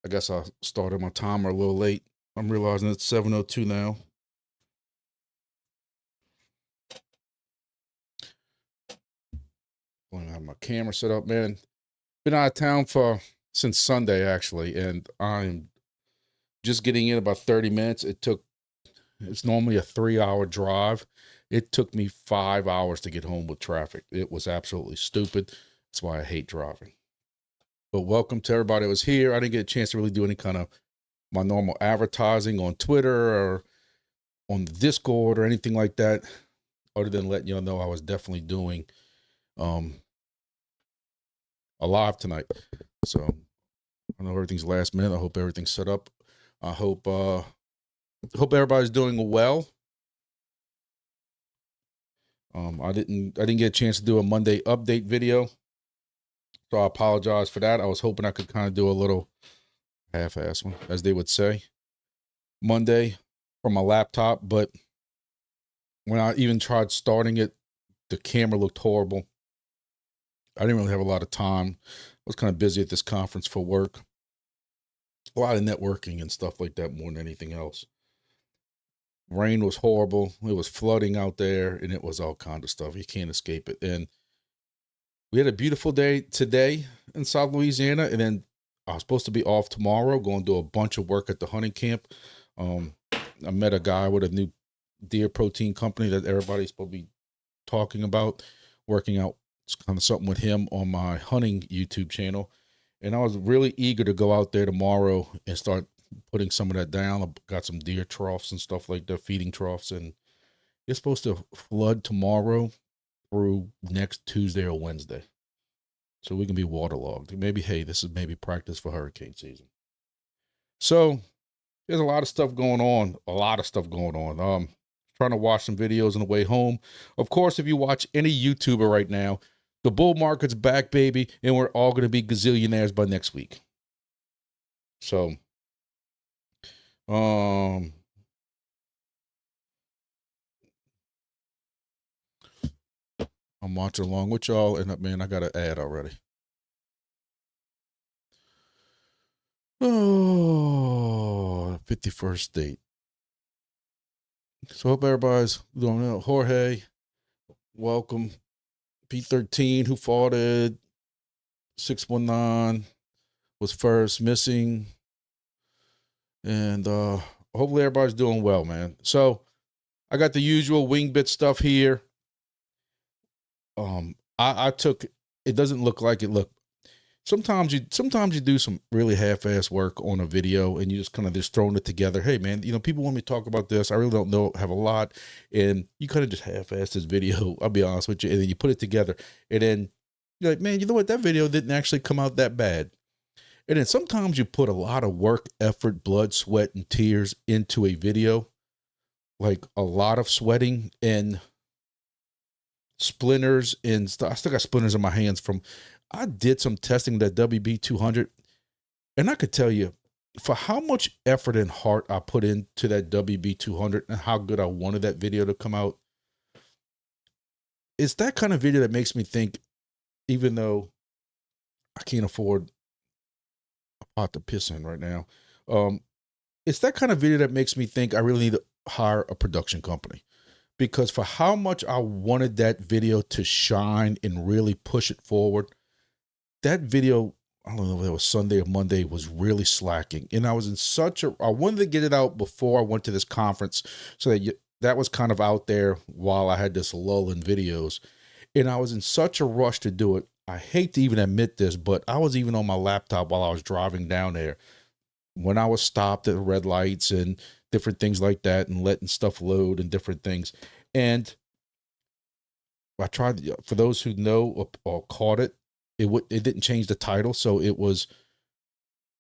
I guess I started my timer a little late. I'm realizing it's 7:02 now. I'm gonna have my camera set up, man. Been out of town since Sunday actually, and I'm just getting in about 30 minutes. It's normally a 3-hour drive. It took me 5 hours to get home with traffic. It was absolutely stupid. That's why I hate driving. But welcome to everybody that was here. I didn't get a chance to really do any kind of my normal advertising on Twitter or on the Discord or anything like that, other than letting y'all know I was definitely doing a live tonight. So I know everything's last minute. I hope everything's set up. I hope everybody's doing well. I didn't get a chance to do a Monday update video, so I apologize for that. I was hoping I could kind of do a little half-ass one, as they would say, Monday from my laptop, but when I even tried starting it, the camera looked horrible. I didn't really have a lot of time. I was kind of busy at this conference for work. A lot of networking and stuff like that more than anything else. Rain was horrible. It was flooding out there, and it was all kind of stuff. You can't escape it. And we had a beautiful day today in South Louisiana, and then I was supposed to be off tomorrow, going to do a bunch of work at the hunting camp. I met a guy with a new deer protein company that everybody's supposed to be talking about, working out kind of something with him on my hunting YouTube channel. And I was really eager to go out there tomorrow and start putting some of that down. I got some deer troughs and stuff like that, feeding troughs, and it's supposed to flood tomorrow through next Tuesday or Wednesday. So we can be waterlogged. Maybe, hey, this is maybe practice for hurricane season. So there's a lot of stuff going on. Trying to watch some videos on the way home. Of course, if you watch any YouTuber right now, the bull market's back, baby, and we're all going to be gazillionaires by next week. So, I'm watching along with y'all, and man, I got an ad already. Oh, 51st date. So hope everybody's doing well. Jorge, welcome. P13, who fought it. 619 was first, missing. And hopefully everybody's doing well, man. So I got the usual Wingbits stuff here. I took, it doesn't look like it looked. Sometimes you do some really half-ass work on a video and you just kind of throwing it together. Hey man, people want me to talk about this. I really don't have a lot. And you kind of just half-ass this video. I'll be honest with you. And then you put it together and then you're like, man, you know what? That video didn't actually come out that bad. And then sometimes you put a lot of work, effort, blood, sweat, and tears into a video, like a lot of sweating and splinters and stuff. I still got splinters in my hands I did some testing with that WB200, and I could tell you for how much effort and heart I put into that WB200 and how good I wanted that video to come out. It's that kind of video that makes me think, even though I can't afford a pot to piss in right now, it's that kind of video that makes me think I really need to hire a production company. Because for how much I wanted that video to shine and really push it forward, that video, I don't know if it was Sunday or Monday, was really slacking. And I was in I wanted to get it out before I went to this conference so that was kind of out there while I had this lull in videos. And I was in such a rush to do it. I hate to even admit this, but I was even on my laptop while I was driving down there when I was stopped at red lights and different things like that and letting stuff load and different things. And I tried, for those who know or caught it, it didn't change the title. So it was,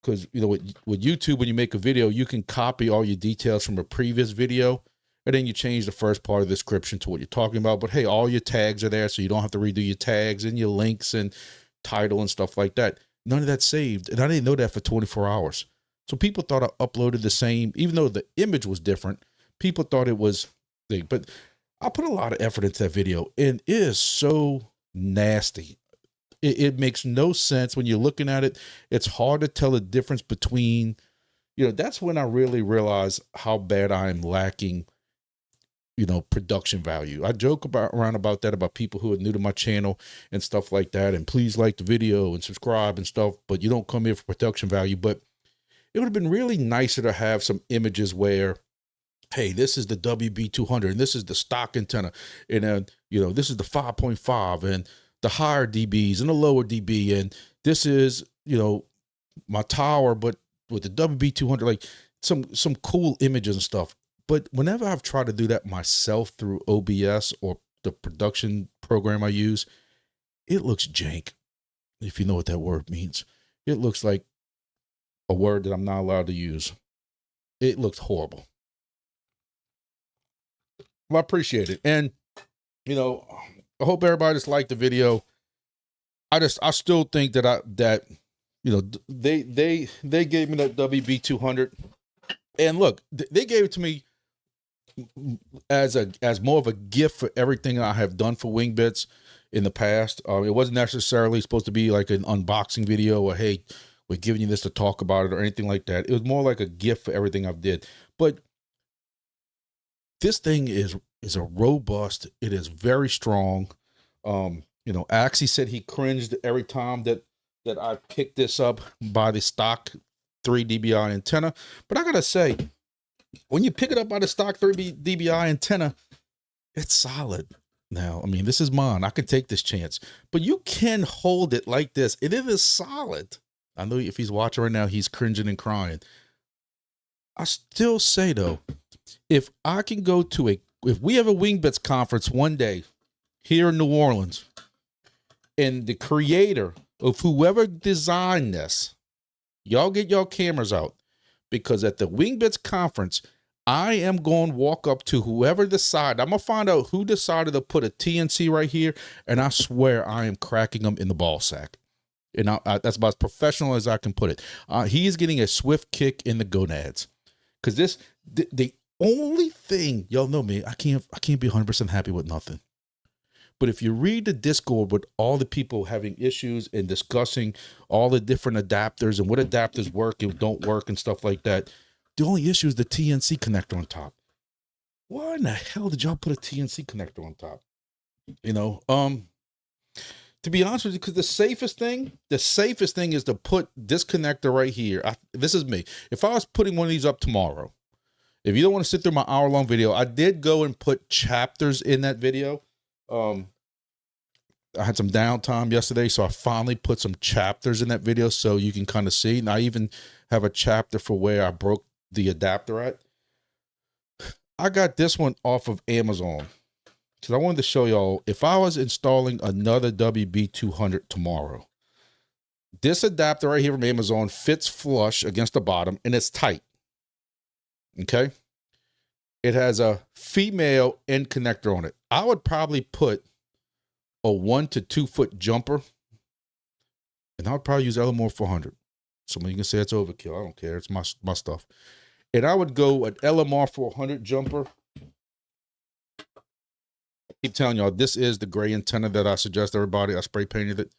because, with YouTube, when you make a video, you can copy all your details from a previous video, and then you change the first part of the description to what you're talking about. But hey, all your tags are there, so you don't have to redo your tags and your links and title and stuff like that. None of that saved. And I didn't know that for 24 hours. So people thought I uploaded the same, even though the image was different, people thought it was big. But I put a lot of effort into that video, and it is so nasty. It makes no sense when you're looking at it. It's hard to tell the difference between, you know, that's when I really realize how bad I am lacking, you know, production value. I joke around about that, about people who are new to my channel and stuff like that. And please like the video and subscribe and stuff, but you don't come here for production value. But it would have been really nicer to have some images where, hey, this is the WB200 and this is the stock antenna. And, you know, this is the 5.5 and the higher dBs and the lower dB. And this is, you know, my tower, but with the WB200, like some cool images and stuff. But whenever I've tried to do that myself through OBS or the production program I use, it looks jank, if you know what that word means. It looks like a word that I'm not allowed to use. It looks horrible. Well, I appreciate it. And, you know, I hope everybody just liked the video. I still think that you know, they gave me that WB200, and look, they gave it to me as more of a gift for everything I have done for Wingbits in the past. It wasn't necessarily supposed to be like an unboxing video or, hey, we're giving you this to talk about it or anything like that. It was more like a gift for everything I've did. But this thing is a robust. It is very strong. You know, Axie said he cringed every time that I picked this up by the stock 3 dBi antenna. But I gotta say, when you pick it up by the stock 3 dBi antenna, it's solid. Now, I mean, this is mine. I can take this chance. But you can hold it like this. It is solid. I know if he's watching right now, he's cringing and crying. I still say, though, if I can go to if we have a Wingbits conference one day here in New Orleans, and the creator of whoever designed this, y'all get y'all cameras out, because at the Wingbits conference, I am going to walk up to whoever decided. I'm going to find out who decided to put a TNC right here, and I swear I am cracking them in the ball sack. And that's about as professional as I can put it. He is getting a swift kick in the gonads, because the only thing, y'all know me, I can't be 100% happy with nothing. But if you read the Discord with all the people having issues and discussing all the different adapters and what adapters work and don't work and stuff like that, the only issue is the TNC connector on top. Why in the hell did y'all put a TNC connector on top? You know, to be honest with you, because the safest thing is to put this connector right here. This is me. If I was putting one of these up tomorrow, if you don't want to sit through my hour-long video, I did go and put chapters in that video. I had some downtime yesterday, so I finally put some chapters in that video so you can kind of see. And I even have a chapter for where I broke the adapter at. I got this one off of Amazon because I wanted to show y'all, if I was installing another WB200 tomorrow, this adapter right here from Amazon fits flush against the bottom and it's tight. Okay. It has a female end connector on it. I would probably put a 1 to 2 foot jumper, and I would probably use Elmore 400. Somebody can say it's overkill. I don't care. It's my stuff. And I would go an LMR 400 jumper. I keep telling y'all, this is the gray antenna that I suggest everybody. I spray painted it.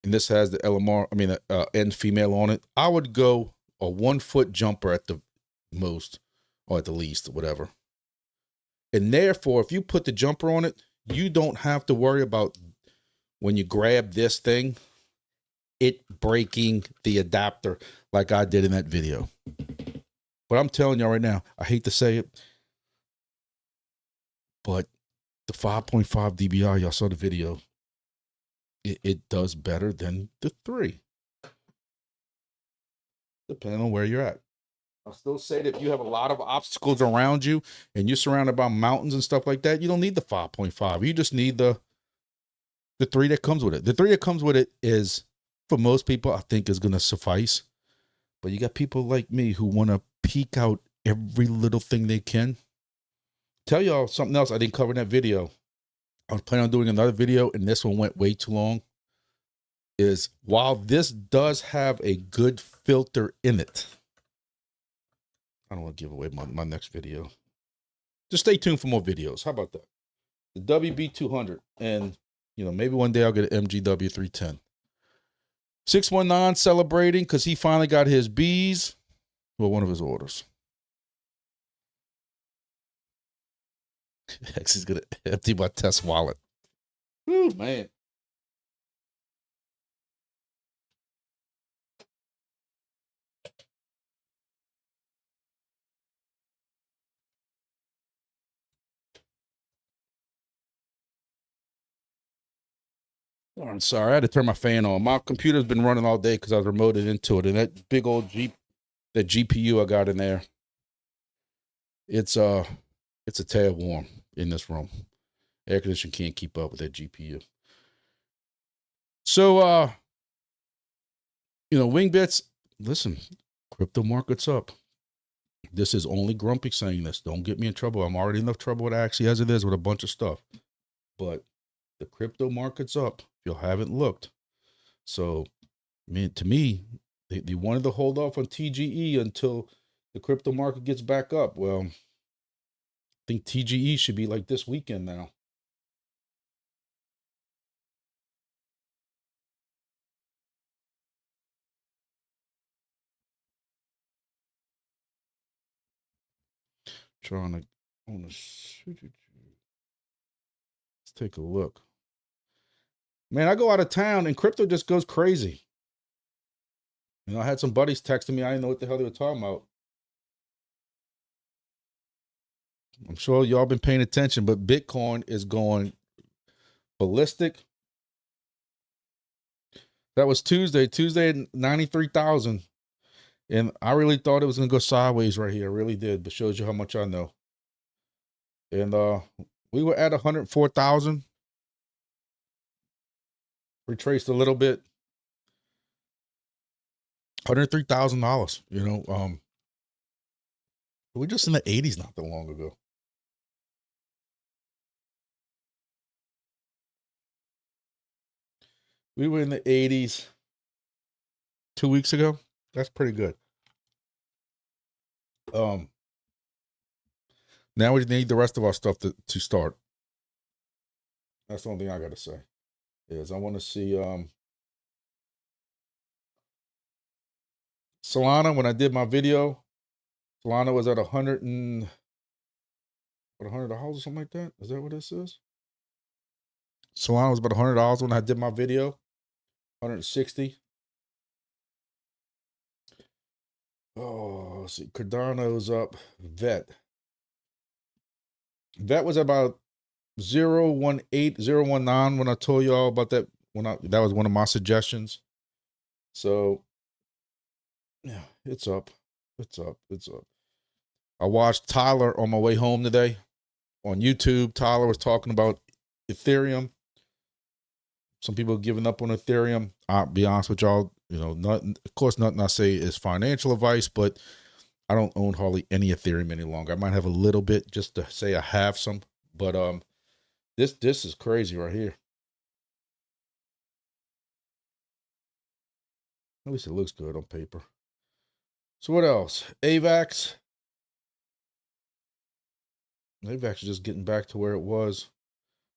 And this has the LMR, end female on it. I would go a 1 foot jumper at the most, or at the least, whatever. And therefore, if you put the jumper on it, you don't have to worry about when you grab this thing, it breaking the adapter like I did in that video. But I'm telling y'all right now, I hate to say it, but the 5.5 dBi, y'all saw the video, it does better than the 3. Depending on where you're at. I'll still say that if you have a lot of obstacles around you and you're surrounded by mountains and stuff like that, you don't need the 5.5. You just need the 3 that comes with it. The 3 that comes with it is, for most people, I think is going to suffice. But you got people like me who want to peek out every little thing they can. Tell y'all something else I didn't cover in that video. I was planning on doing another video, and this one went way too long. Is while this does have a good filter in it, I don't want to give away my next video. Just stay tuned for more videos. How about that? The WB200. And, You know, maybe one day I'll get an MGW 310. 619 celebrating because he finally got his B's. Well, one of his orders. X is going to empty my test wallet. Woo, man. Oh, I'm sorry. I had to turn my fan on. My computer's been running all day because I was remoted into it. And that big old that GPU I got in there, it's a tad warm in this room. Air conditioning can't keep up with that GPU. So, you know, Wingbits, listen, crypto market's up. This is only Grumpy saying this. Don't get me in trouble. I'm already enough trouble with Axie as it is with a bunch of stuff. But the crypto market's up. If you haven't looked. So, I mean, to me, they wanted to hold off on TGE until the crypto market gets back up. Well, I think TGE should be like this weekend now. Let's take a look. Man, I go out of town and crypto just goes crazy. You know, I had some buddies texting me. I didn't know what the hell they were talking about. I'm sure y'all been paying attention, but Bitcoin is going ballistic. That was Tuesday at 93,000. And I really thought it was going to go sideways right here. I really did, but shows you how much I know. And we were at 104,000. Retraced a little bit. $103,000, you know. We were just in the 80s not that long ago. We were in the 80s 2 weeks ago. That's pretty good. Now we need the rest of our stuff to start. That's the only thing I got to say. Is I want to see Solana. When I did my video, Solana was at $100 or something like that. Is that what this is? Solana was about $100 when I did my video. 160. Oh, let's see. Cardano's up. Vet was about 018, 019 when I told y'all about that. That was one of my suggestions. So yeah, it's up. It's up. I watched Tyler on my way home today on YouTube. Tyler was talking about Ethereum. Some people have given up on Ethereum. I'll be honest with y'all, you know, of course, nothing I say is financial advice, but I don't own hardly any Ethereum any longer. I might have a little bit just to say I have some, but this is crazy right here. At least it looks good on paper. So what else? AVAX. AVAX is just getting back to where it was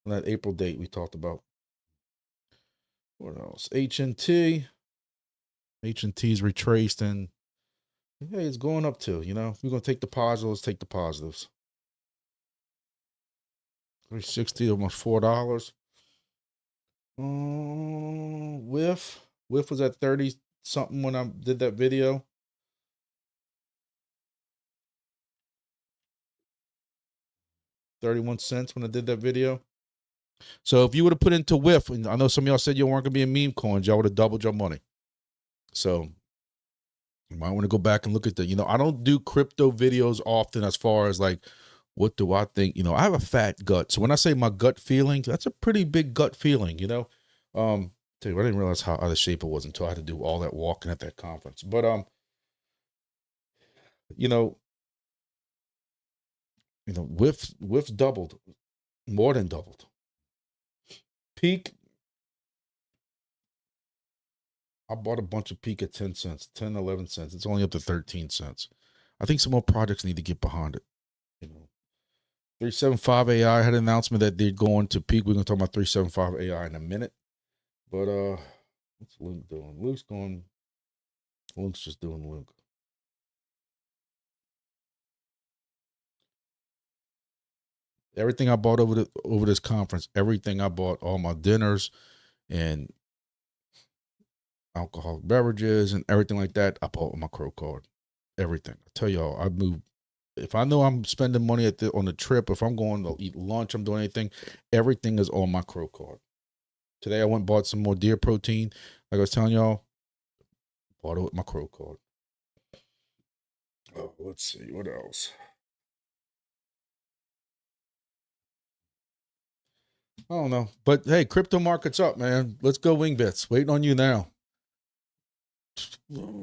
on that April date we talked about. What else? HNT. HNT's retraced and hey, it's going up too, you know. If we're gonna take the positives, let's take the positives. 360, almost $4. Whiff was at 30 something when I did that video. $0.31 when I did that video. So if you would have put into Whiff, and I know some of y'all said you weren't gonna be in meme coins, y'all would have doubled your money. So you might want to go back and look at that. You know, I don't do crypto videos often as far as like, what do I think? You know, I have a fat gut. So when I say my gut feeling, that's a pretty big gut feeling, you know. Tell you, I didn't realize how out of shape it was until I had to do all that walking at that conference. But you know, Whiff's doubled, more than doubled. Peak, I bought a bunch of Peak at 10 cents, 10, 11 cents. It's only up to 13 cents. I think some more projects need to get behind it. You know, 375 AI had an announcement that they're going to peak. We're going to talk about 375 AI in a minute. But what's Luke doing? Luke's just doing Luke. Everything I bought over this conference, everything I bought, all my dinners and alcoholic beverages and everything like that, I bought on my Crow card. Everything. I tell y'all, I moved. If I know I'm spending money on the trip, if I'm going to eat lunch, I'm doing anything, everything is on my Crow card. Today I went and bought some more deer protein. Like I was telling y'all, bought it with my Crow card. Oh, let's see, what else? I don't know. But hey, crypto market's up, man. Let's go Wingbits. Waiting on you now. Let's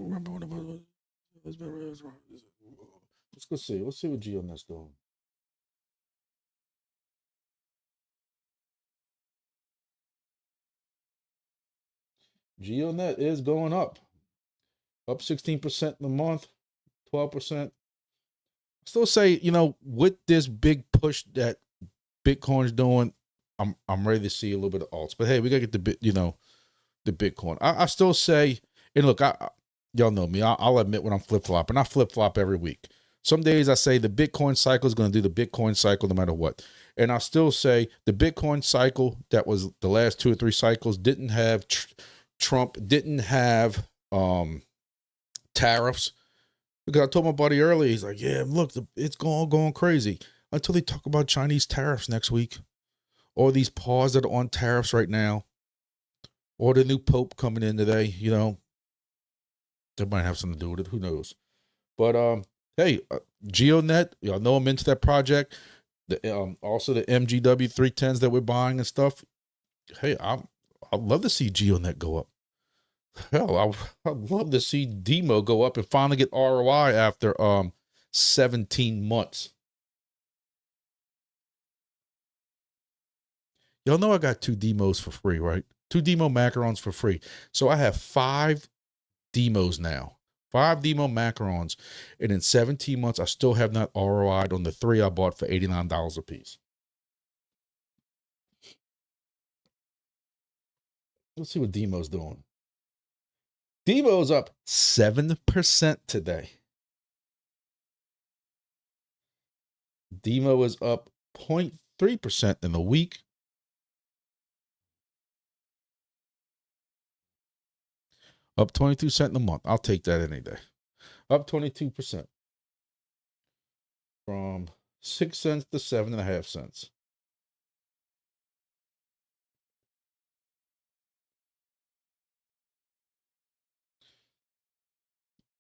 go see. Let's see what GeoNet's doing. GeoNet is going up 16% in the month, 12%. Still say, with this big push that Bitcoin's doing, I'm ready to see a little bit of alts. But hey, we gotta get the Bitcoin. I still say, and look, y'all know me. I'll admit when I'm flip flopping. I flip flop every week. Some days I say the Bitcoin cycle is going to do the Bitcoin cycle no matter what. And I still say the Bitcoin cycle that was the last 2 or 3 cycles didn't have Trump, didn't have tariffs. Because I told my buddy earlier, he's like, yeah, look, it's going crazy. Until they talk about Chinese tariffs next week. Or these paws that are on tariffs right now. Or the new Pope coming in today, That might have something to do with it. Who knows? But hey, GeoNet, y'all know I'm into that project. Also the MGW 310s that we're buying and stuff. Hey, I'd love to see GeoNet go up. Hell, I'd love to see Demo go up and finally get ROI after 17 months. Y'all know I got 2 demos for free, right? 2 demo macarons for free. So I have 5 demos now. 5 demo macarons. And in 17 months, I still have not ROI'd on the 3 I bought for $89 a piece. Let's see what Demo's doing. Demo's up 7% today. Demo is up 0.3% in the week. Up 22 cents in a month. I'll take that any day. Up 22%. From 6 cents to 7.5 cents.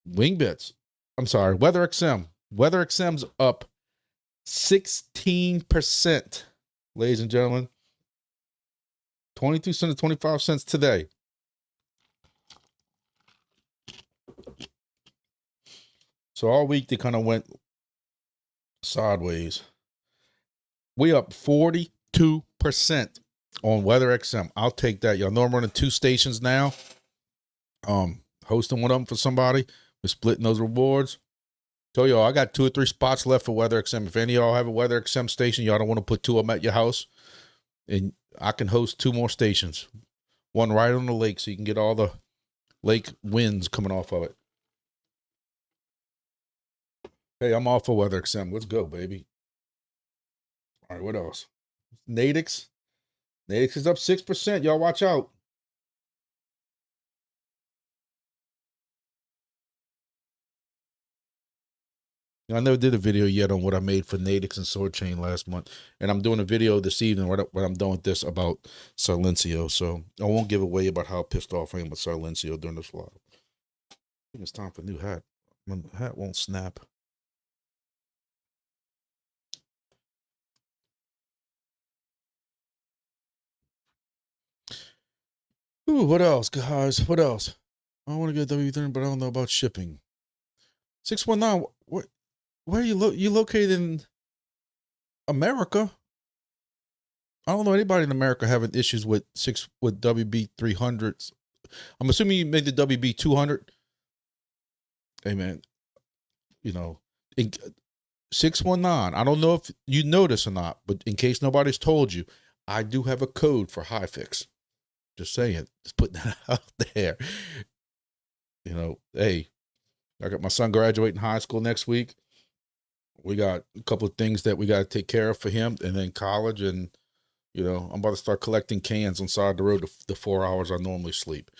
Wingbits. I'm sorry, WeatherXM. WeatherXM's up 16%. Ladies and gentlemen. 22 cents to 25 cents today. So all week they kind of went sideways. We up 42% on WeatherXM. I'll take that. Y'all know I'm running 2 stations now. Hosting one of them for somebody. We're splitting those rewards. Tell y'all, I got 2 or 3 spots left for WeatherXM. If any of y'all have a WeatherXM station, y'all don't want to put 2 of them at your house, and I can host 2 more stations. One right on the lake, so you can get all the lake winds coming off of it. Hey, I'm all for WeatherXM. Let's go, baby. All right, what else? Nadix. Nadix is up 6%. Y'all watch out. I never did a video yet on what I made for Nadix and Soarchain last month. And I'm doing a video this evening when I'm done with this about Silencio. So I won't give away about how pissed off I am with Silencio during this live. I think it's time for a new hat. My hat won't snap. Ooh, what else, guys? What else? I want to get WB200, but I don't know about shipping. 619, where are you located in America? I don't know anybody in America having issues with WB300s. I'm assuming you made the WB200. Hey, man, 619. I don't know if you know this or not, but in case nobody's told you, I do have a code for HiFix. Just saying, just putting that out there. You know, hey, I got my son graduating high school next week. We got a couple of things that we got to take care of for him, and then college. And, you know, I'm about to start collecting cans on the side of the road the 4 hours I normally sleep.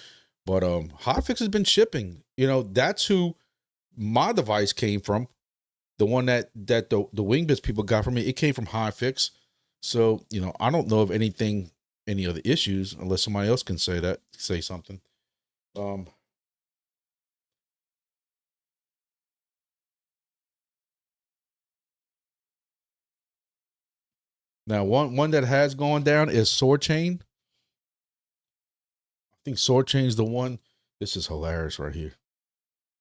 But HiFix has been shipping. You know, that's who my device came from. The one that the Wingbits people got from me, it came from HiFix. So, you know, I don't know of any other issues unless somebody else can say something. Now, one that has gone down is Soarchain. I think Soarchain is the one. This is hilarious right here.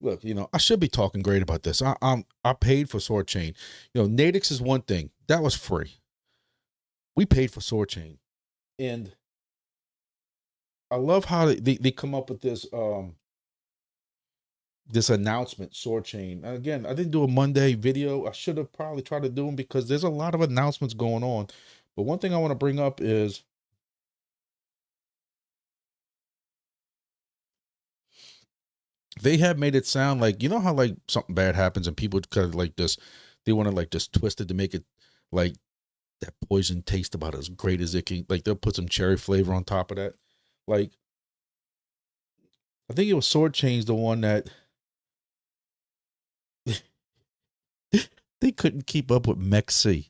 Look, you know, I should be talking great about this. I paid for Soarchain. You know, Nadix is one thing. That was free. We paid for Soarchain. And I love how they come up with this this announcement, Soarchain. Again, I didn't do a Monday video. I should have probably tried to do them because there's a lot of announcements going on. But one thing I want to bring up is they have made it sound like, you know how like something bad happens and people kind of like this, they want to like just twist it to make it like that poison taste about as great as it can. Like they'll put some cherry flavor on top of that. Like, I think it was Soarchain's the one that they couldn't keep up with Mech-C.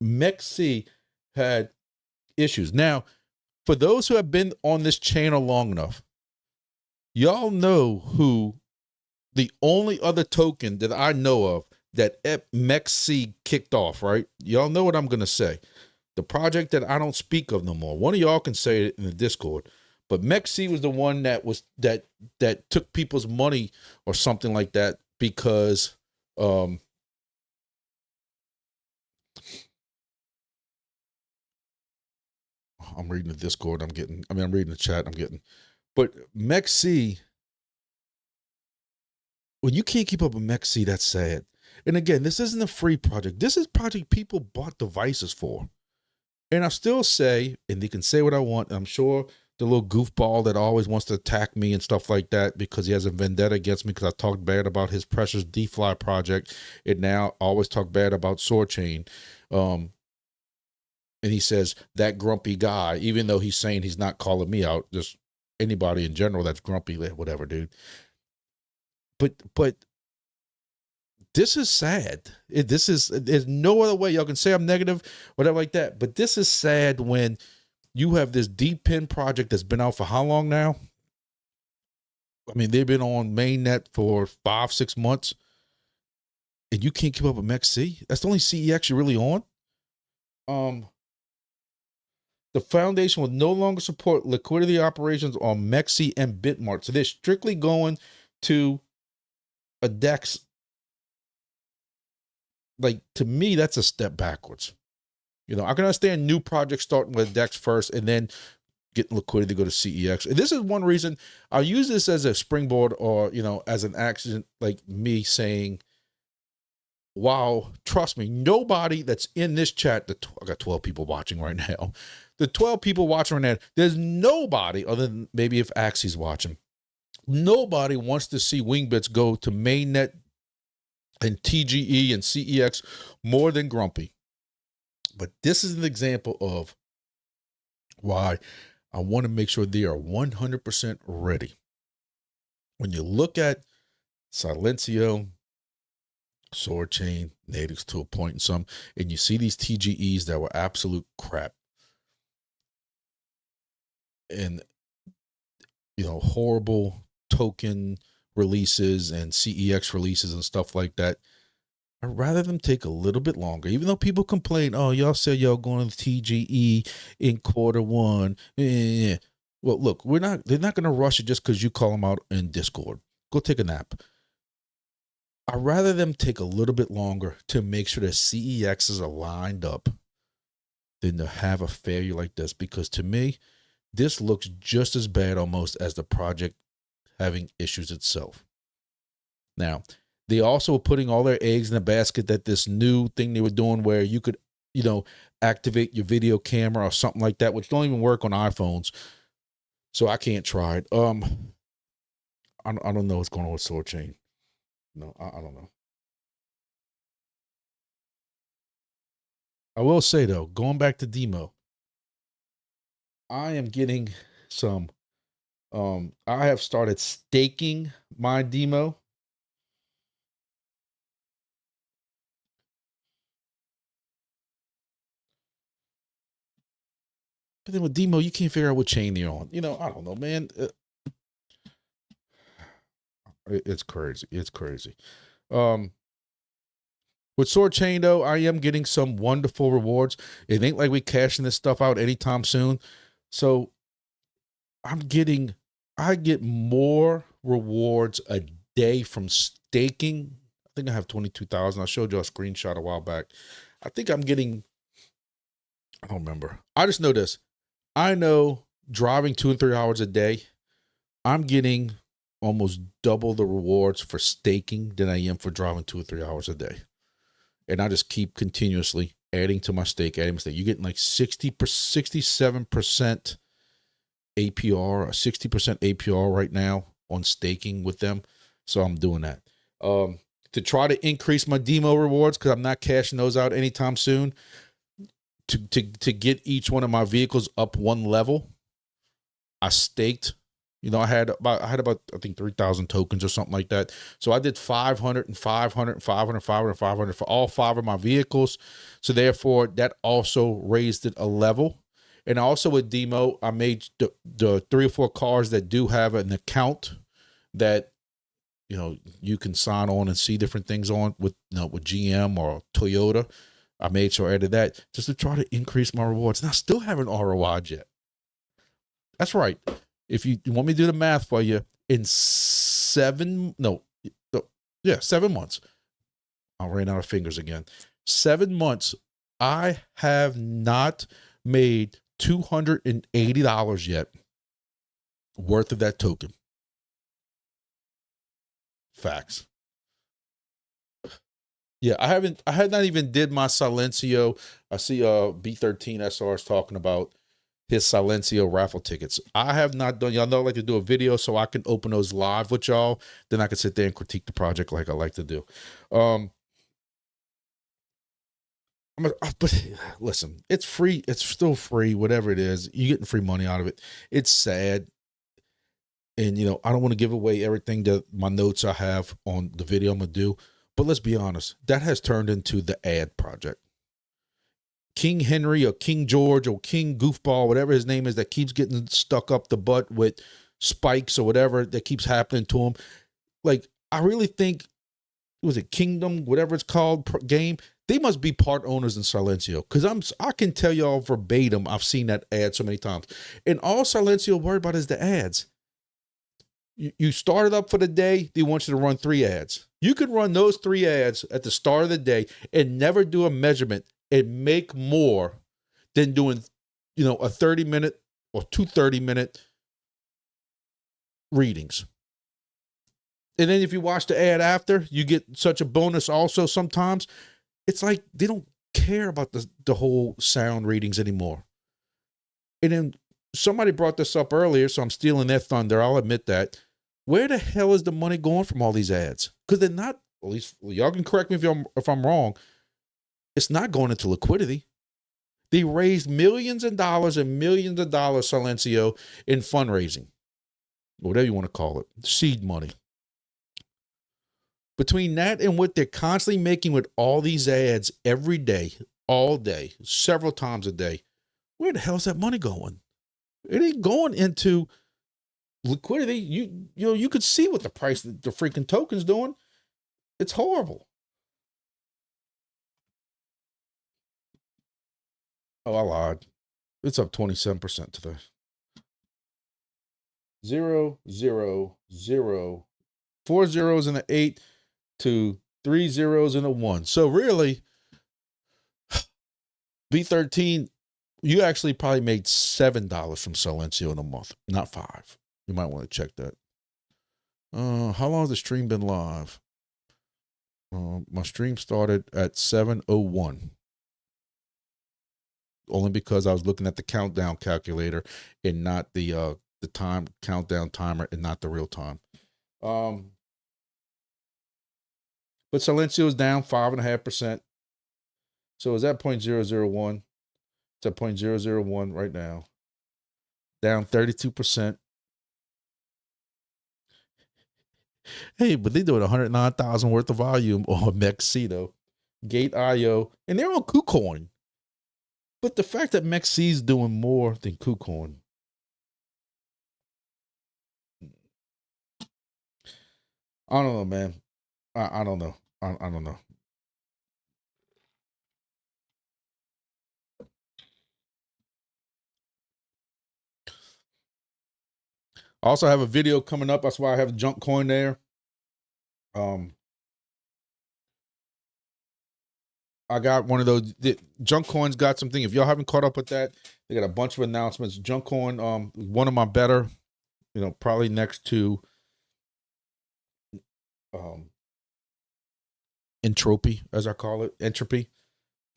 Mech-C had issues. Now, for those who have been on this channel long enough, y'all know who the only other token that I know of that Mech-C kicked off, right? Y'all know what I'm going to say. The project that I don't speak of no more. One of y'all can say it in the Discord. But Mech-C was the one that was that took people's money or something like that because I'm reading the Discord. I'm reading the chat. But Mech-C, when you can't keep up with Mech-C, that's sad. And again, this isn't a free project. This is a project people bought devices for. And I still say, and they can say what I want, I'm sure the little goofball that always wants to attack me and stuff like that because he has a vendetta against me because I talked bad about his precious D-Fly project, and now I always talk bad about Soarchain. And he says, that grumpy guy, even though he's saying he's not calling me out, just anybody in general that's grumpy, whatever, dude. But this is sad. There's no other way. Y'all can say I'm negative, whatever like that. But this is sad when you have this deep pin project that's been out for how long now? I mean, they've been on mainnet for 5-6 months, and you can't keep up with Mech-C. That's the only CEX you're really on. The foundation will no longer support liquidity operations on Mech-C and Bitmart. So they're strictly going to a DEX. Like, to me, that's a step backwards. You know, I can understand new projects starting with DEX first and then getting liquidity to go to CEX. And this is one reason I'll use this as a springboard or, you know, as an accident, like me saying, wow, trust me, nobody that's in this chat, I got 12 people watching right now. The 12 people watching right now, there's nobody other than maybe if Axie's watching. Nobody wants to see Wingbits go to mainnet and TGE and CEX more than Grumpy. But this is an example of why I want to make sure they are 100% ready. When you look at Silencio, Soarchain, Nadix to a point and some, and you see these TGEs that were absolute crap. And, you know, horrible token releases and CEX releases and stuff like that. I'd rather them take a little bit longer, even though people complain, oh, y'all said y'all going to TGE in Q1. Yeah. Well, look, they're not going to rush it just because you call them out in Discord. Go take a nap. I'd rather them take a little bit longer to make sure that CEXs are lined up than to have a failure like this. Because to me, this looks just as bad almost as the project having issues itself. Now, They also were putting all their eggs in a basket that this new thing they were doing where you could, activate your video camera or something like that, which don't even work on iPhones. So I can't try it. I don't know what's going on with Soarchain. No, I don't know. I will say though, going back to demo, I am getting some. I have started staking my demo. But then with demo, you can't figure out what chain they're on. I don't know, man. It's crazy. It's crazy. With Soarchain though, I am getting some wonderful rewards. It ain't like we cashing this stuff out anytime soon. So I get more rewards a day from staking. I think I have 22,000. I showed you a screenshot a while back. I think I'm getting, I don't remember. I just know this. I know driving 2 and 3 hours a day, I'm getting almost double the rewards for staking than I am for driving 2 or 3 hours a day. And I just keep continuously adding to my stake, You're getting like 67% APR or 60% APR right now on staking with them. So I'm doing that. To try to increase my demo rewards, because I'm not cashing those out anytime soon, to get each one of my vehicles up one level, I staked. I had about I think 3,000 tokens or something like that. So I did 500 and 500 and 500, 500, 500 for all 5 of my vehicles. So therefore, that also raised it a level. And also with demo, I made the 3 or 4 cars that do have an account that you can sign on and see different things on with with GM or Toyota. I made sure I added that just to try to increase my rewards. And I still haven't ROI'd yet. That's right. If you want me to do the math for you, in 7 months, I ran out of fingers again. 7 months, I have not made $280 yet worth of that token. Facts. Yeah, I had not even did my Silencio. I see B13 SR is talking about his Silencio raffle tickets. I have not done, y'all know I like to do a video so I can open those live with y'all. Then I can sit there and critique the project like I like to do. But listen, it's free. It's still free, whatever it is. You're getting free money out of it. It's sad. And, I don't want to give away everything that my notes I have on the video I'm going to do. But let's be honest, that has turned into the ad project. King Henry or King George or King Goofball, whatever his name is, that keeps getting stuck up the butt with spikes or whatever that keeps happening to him. Like, I really think, was it Kingdom, whatever it's called, game? They must be part owners in Silencio, because I can tell y'all verbatim, I've seen that ad so many times. And all Silencio worried about is the ads. You started up for the day, they want you to run 3 ads. You could run those 3 ads at the start of the day and never do a measurement and make more than doing, a 30-minute or 2 30-minute readings. And then if you watch the ad after, you get such a bonus also sometimes. It's like they don't care about the whole sound readings anymore. And then somebody brought this up earlier, so I'm stealing their thunder. I'll admit that. Where the hell is the money going from all these ads? Because they're not, at least y'all can correct me if I'm wrong. It's not going into liquidity. They raised millions of dollars, Silencio, in fundraising, whatever you want to call it, seed money. Between that and what they're constantly making with all these ads every day, all day, several times a day, where the hell is that money going? It ain't going into liquidity. You could see what the price of the freaking token's doing. It's horrible. Oh, I lied. It's up 27% today. 0, 0, 0, 4 zeros and an 8 to 3 zeros and a 1. So really, B13, you actually probably made $7 from Silencio in a month, not 5. You might want to check that. How long has the stream been live? My stream started at 7:01. Only because I was looking at the countdown calculator and not the time countdown timer and not the real time. But Silencio is down 5.5%. So is that 0.001? It's at 0.001 right now. Down 32%. Hey, but they doing 109,000 worth of volume on Mexito, Gate.io, and they're on KuCoin. But the fact that MEXC is doing more than KuCoin, I don't know, man. I don't know. I don't know. I also have a video coming up. That's why I have a junk coin there. I got one of those. Junk coins got something. If y'all haven't caught up with that, they got a bunch of announcements. Junk coin, one of my better, probably next to entropy, as I call it, entropy.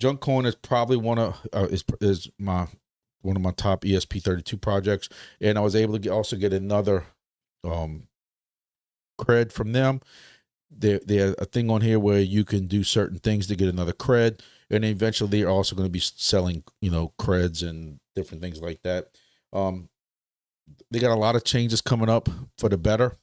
Junk coin is probably one of my top ESP32 projects, and I was able to also get another cred from them. They have a thing on here where you can do certain things to get another cred, and eventually they're also going to be selling creds and different things like that. They got a lot of changes coming up for the better.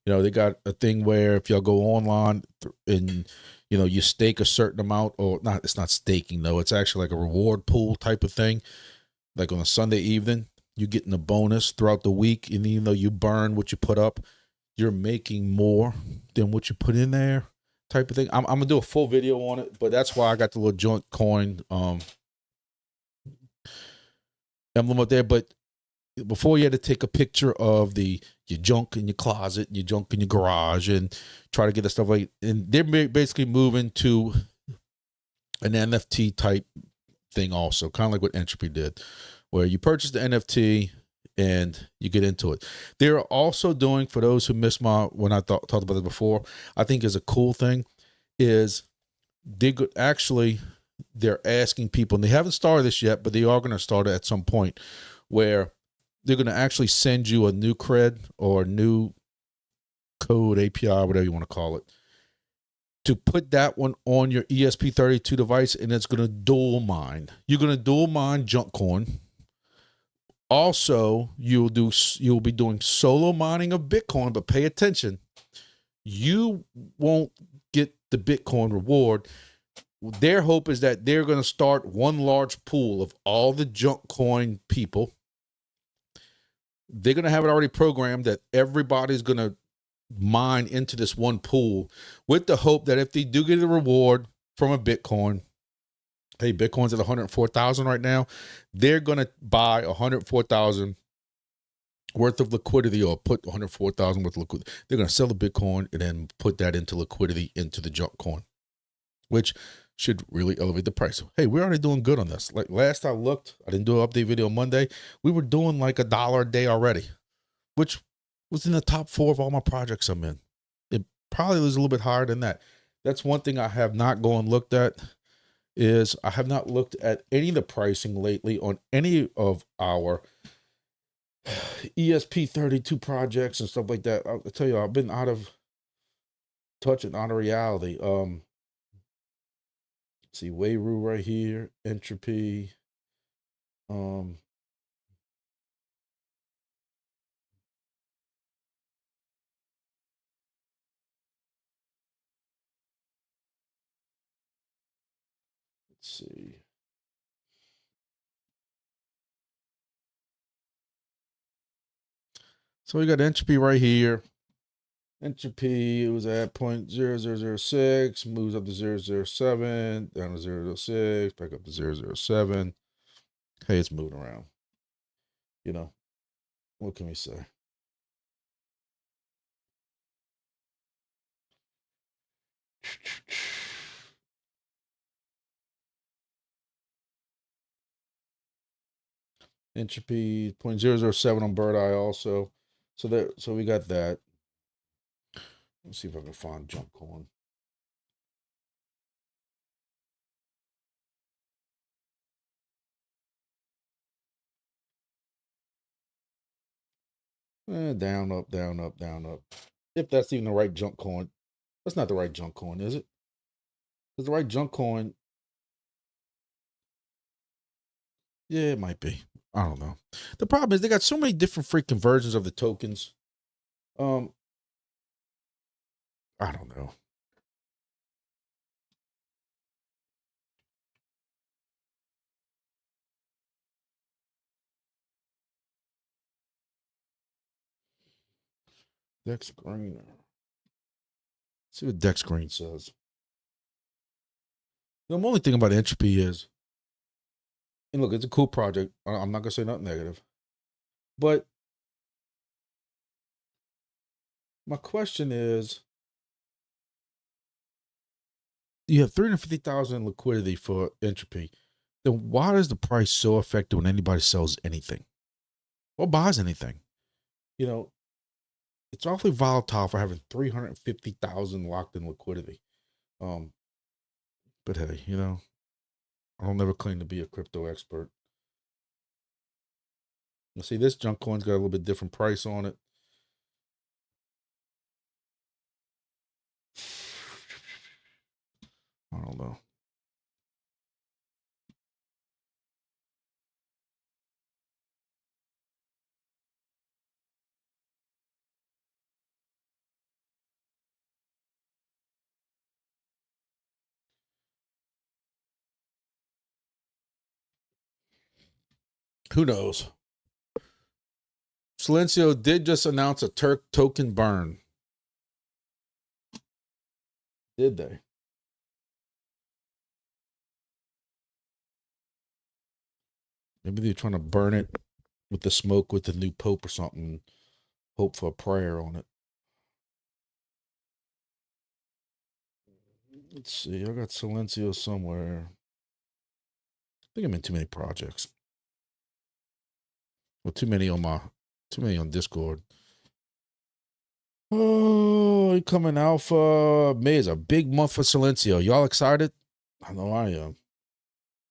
They got a thing where if y'all go online and you stake a certain amount, or not, it's not staking though, it's actually like a reward pool type of thing. Like on a Sunday evening, you're getting a bonus throughout the week, and even though you burn what you put up, you're making more than what you put in there, type of thing. I'm gonna do a full video on it, but that's why I got the little joint coin emblem up there. But before, you had to take a picture of your junk in your closet, your junk in your garage, and try to get the stuff like. And they're basically moving to an NFT type thing, also kind of like what Entropy did, where you purchase the NFT and you get into it. They're also doing, for those who missed when I talked about it before, I think is a cool thing, is they're asking people, and they haven't started this yet, but they are going to start it at some point, where they're going to actually send you a new cred or a new code, API, whatever you want to call it, to put that one on your ESP32 device, and it's going to dual mine. You're going to dual mine junk coin. Also, you'll be doing solo mining of Bitcoin, but pay attention. You won't get the Bitcoin reward. Their hope is that they're going to start one large pool of all the junk coin people. They're going to have it already programmed that everybody's going to mine into this one pool, with the hope that if they do get a reward from a Bitcoin, hey, Bitcoin's at 104,000 right now, they're going to buy 104,000 worth of liquidity, or put 104,000 worth of liquidity. They're going to sell the Bitcoin and then put that into liquidity into the junk coin, which should really elevate the price. Hey, we're already doing good on this. Like last I looked, I didn't do an update video Monday, we were doing like $1 a day already, which was in the top 4 of all my projects I'm in. It probably was a little bit higher than that. That's one thing I have not gone and looked at, is I have not looked at any of the pricing lately on any of our ESP32 projects and stuff like that. I'll tell you, I've been out of touch and out of reality. See, Wayru right here, Entropy. Let's see. So we got Entropy right here. Entropy, it was at 0.0006, moves up to 0.007, down to 0.006, back up to 0.007. Hey, it's moving around. What can we say? Entropy 0.007 on Bird Eye also. So we got that. Let's see if I can find junk coin. Down, up, down, up, down, up. If that's even the right junk coin. That's not the right junk coin, is it? Because the right junk coin, yeah, it might be. I don't know. The problem is they got so many different freaking versions of the tokens. I don't know. Deck screener. Let's see what deck screen says. The only thing about entropy is, and look, it's a cool project. I'm not gonna say nothing negative, but my question is, you have 350,000 liquidity for entropy. Then why is the price so effective when anybody sells anything or buys anything? You know, it's awfully volatile for having 350,000 locked in liquidity. But hey, you know, I'll never claim to be a crypto expert. You see, this junk coin's got a little bit different price on it. I don't know. Who knows? Silencio did just announce a Turk token burn. Did they? Maybe they're trying to burn it with the smoke with the new pope or something. Hope for a prayer on it. Let's see. I got Silencio somewhere. I think I'm in too many projects. Well, too many on Discord. Oh, coming alpha. May is a big month for Silencio. Y'all excited? I know I am.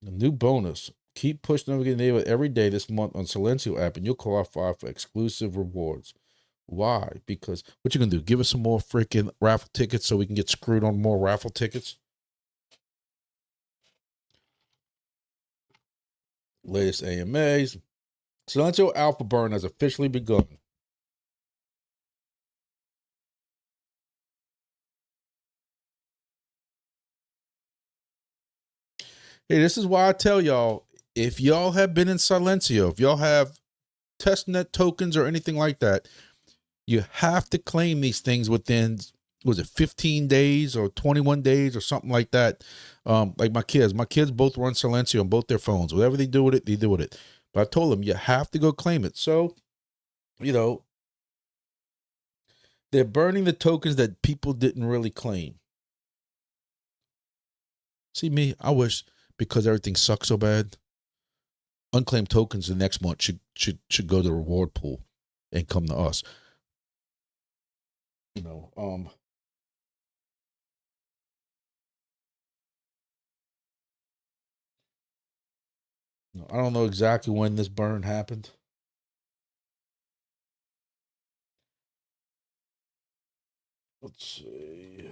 A new bonus. Keep pushing Navigate Neighbor every day this month on Silencio app, and you'll qualify for exclusive rewards. Why? Because what you gonna do? Give us some more freaking raffle tickets so we can get screwed on more raffle tickets? Latest AMAs. Silencio Alpha Burn has officially begun. Hey, this is why I tell y'all, if y'all have been in Silencio, if y'all have testnet tokens or anything like that, you have to claim these things within, was it 15 days or 21 days or something like that? Like my kids both run Silencio on both their phones. Whatever they do with it, they do with it. But I told them you have to go claim it. So, you know, they're burning the tokens that people didn't really claim. See me, I wish, because everything sucks so bad, unclaimed tokens the next month should go to the reward pool and come to us. You know, I don't know exactly when this burn happened. Let's see.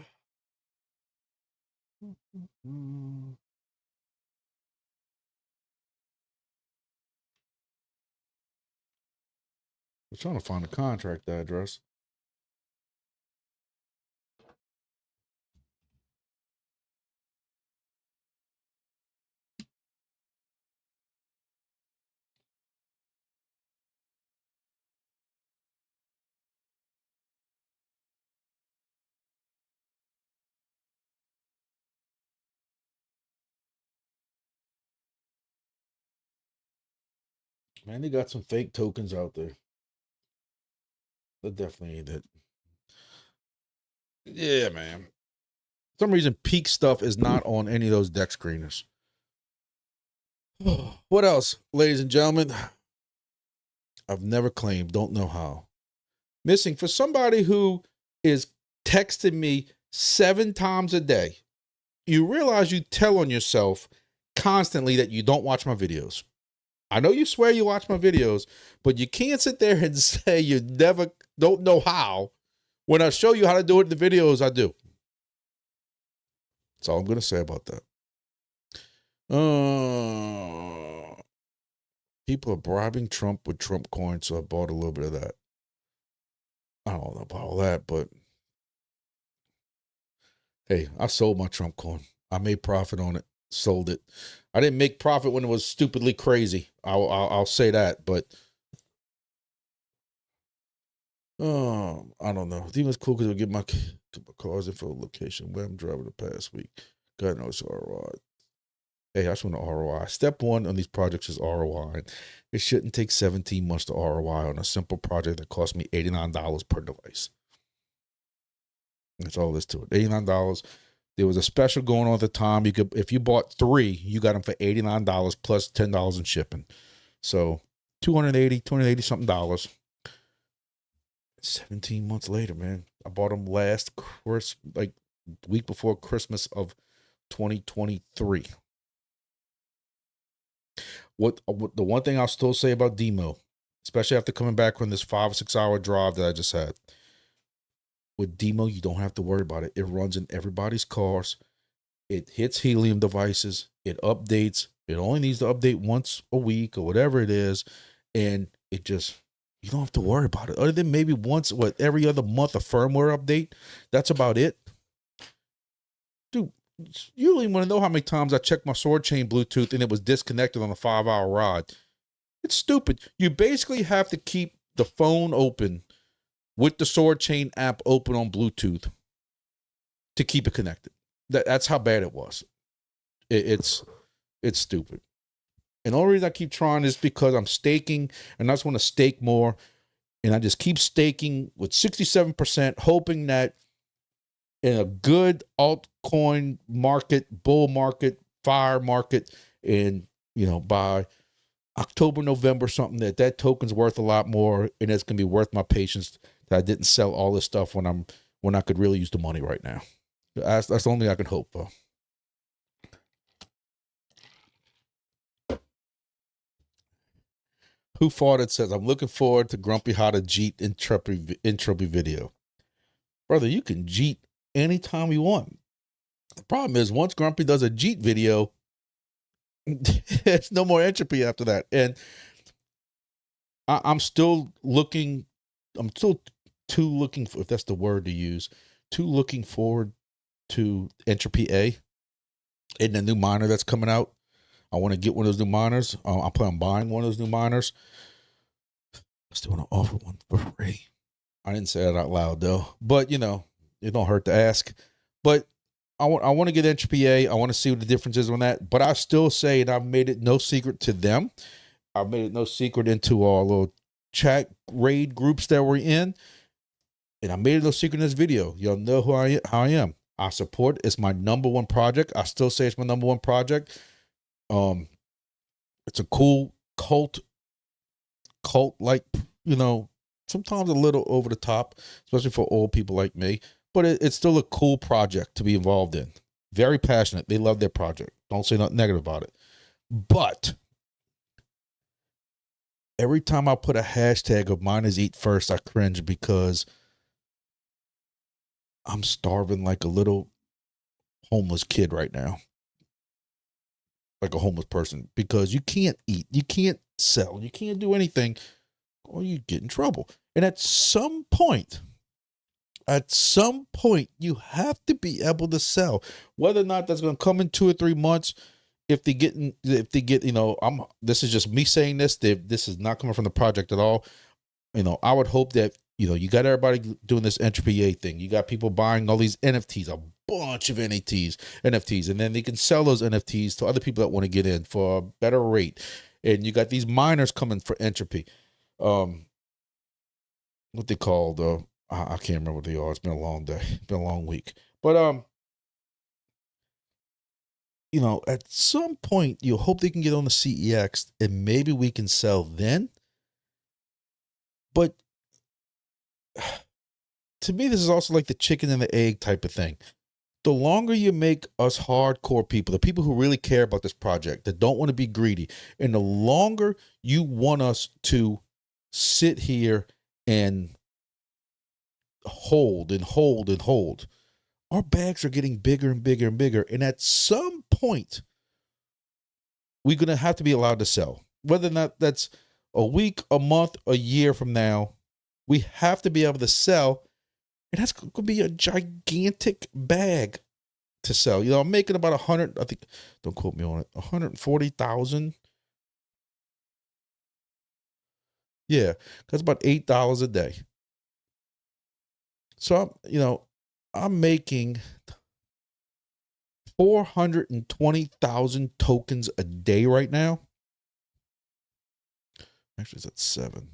I'm trying to find the contract address. Man, they got some fake tokens out there. That definitely ain't it. Yeah, man. For some reason, peak stuff is not on any of those deck screeners. What else, ladies and gentlemen? I've never claimed, don't know how. Missing for somebody who is texting me 7 times a day. You realize you tell on yourself constantly that you don't watch my videos. I know you swear you watch my videos, but you can't sit there and say you never don't know how. When I show you how to do it in the videos, I do. That's all I'm going to say about that. People are bribing Trump with Trump coins, so I bought a little bit of that. I don't know about all that, but hey, I sold my Trump coin. I made profit on it, sold it. I didn't make profit when it was stupidly crazy. I'll say that, but I don't know. I think it's cool because it'll get my car's info location where I'm driving the past week. God knows ROI. Hey, I just want the ROI. Step one on these projects is ROI. It shouldn't take 17 months to ROI on a simple project that cost me $89 per device. That's all there is to it. $89. There was a special going on at the time. You could, if you bought 3, you got them for $89 plus $10 in shipping. So $280 something dollars. 17 months later, man. I bought them last week before Christmas of 2023. What the one thing I'll still say about Demo, especially after coming back from this 5 or 6 hour drive that I just had, with Demo, you don't have to worry about it. It runs in everybody's cars. It hits helium devices. It updates. It only needs to update once a week or whatever it is, and it just, you don't have to worry about it. Other than maybe once, every other month, a firmware update. That's about it. Dude, you don't even want to know how many times I checked my Soarchain Bluetooth and it was disconnected on a 5-hour ride. It's stupid. You basically have to keep the phone open with the Soarchain app open on Bluetooth to keep it connected. That's how bad it was. It's stupid. And the only reason I keep trying is because I'm staking, and I just want to stake more. And I just keep staking with 67%, hoping that in a good altcoin market, bull market, fire market, and by October, November, something that token's worth a lot more, and it's gonna be worth my patience that I didn't sell all this stuff when I could really use the money right now. That's the only thing I can hope for. Who farted says, I'm looking forward to Grumpy how to jeet entropy video. Brother, you can jeet anytime you want. The problem is once Grumpy does a jeet video, there's no more entropy after that. And I'm still looking if that's the word to use, looking forward to Entropy A and the new miner that's coming out. I want to get one of those new miners. I plan on buying one of those new miners. I still want to offer one for free. I didn't say that out loud though, but it don't hurt to ask. But I want to get Entropy A. I want to see what the difference is on that. But I still say, and I've made it no secret to them, I've made it no secret into our little chat raid groups that we're in, and I made it no secret in this video. Y'all know how I am. I support. It's my #1 project. I still say it's my #1 project. It's a cool cult like, sometimes a little over the top, especially for old people like me, but it's still a cool project to be involved in. Very passionate. They love their project. Don't say nothing negative about it. But every time I put a hashtag of miners eat first, I cringe because I'm starving like a little homeless kid right now. Like a homeless person, because you can't eat, you can't sell, you can't do anything, or you get in trouble. And at some point, you have to be able to sell. Whether or not that's going to come in 2 or 3 months, if they get, this is just me saying this. This is not coming from the project at all. I would hope that you got everybody doing this Entropy A thing. You got people buying all these NFTs, a bunch of NFTs, and then they can sell those NFTs to other people that want to get in for a better rate. And you got these miners coming for Entropy. What they called? I can't remember what they are. It's been a long day. It's been a long week. But at some point you hope they can get on the CEX, and maybe we can sell then. But to me, this is also like the chicken and the egg type of thing. The longer you make us hardcore people, the people who really care about this project, that don't want to be greedy, and the longer you want us to sit here and hold and hold and hold, our bags are getting bigger and bigger and bigger. And at some point, we're going to have to be allowed to sell. Whether or not that's a week, a month, a year from now, we have to be able to sell. And that's going to be a gigantic bag to sell. You know, I'm making about 100, I think, don't quote me on it, 140,000. Yeah, that's about $8 a day. So, I'm making 420,000 tokens a day right now. Actually, it's at 7.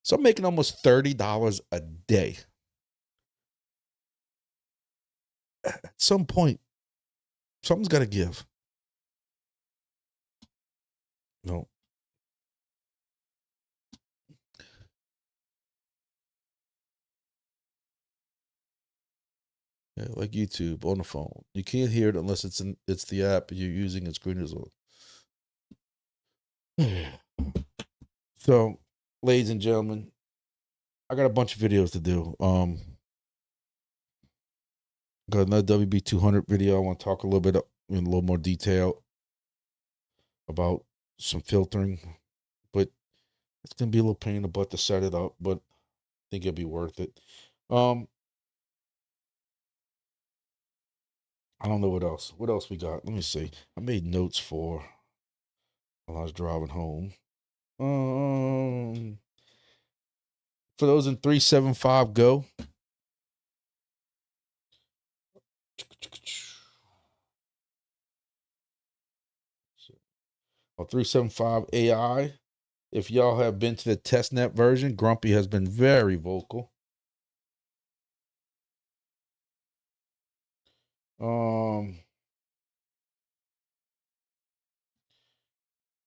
So I'm making almost $30 a day. At some point, something's got to give. No. Yeah, like YouTube on the phone. You can't hear it unless it's the app you're using and screen is on. So, ladies and gentlemen, I got a bunch of videos to do. Got another WB200 video. I want to talk a little bit in a little more detail about some filtering, but it's gonna be a little pain in the butt to set it up, but I think it'll be worth it. I don't know what else. What else we got? Let me see. I made notes for while I was driving home. For those in 375 Go. Or 375 AI. If y'all have been to the testnet version, Grumpy has been very vocal.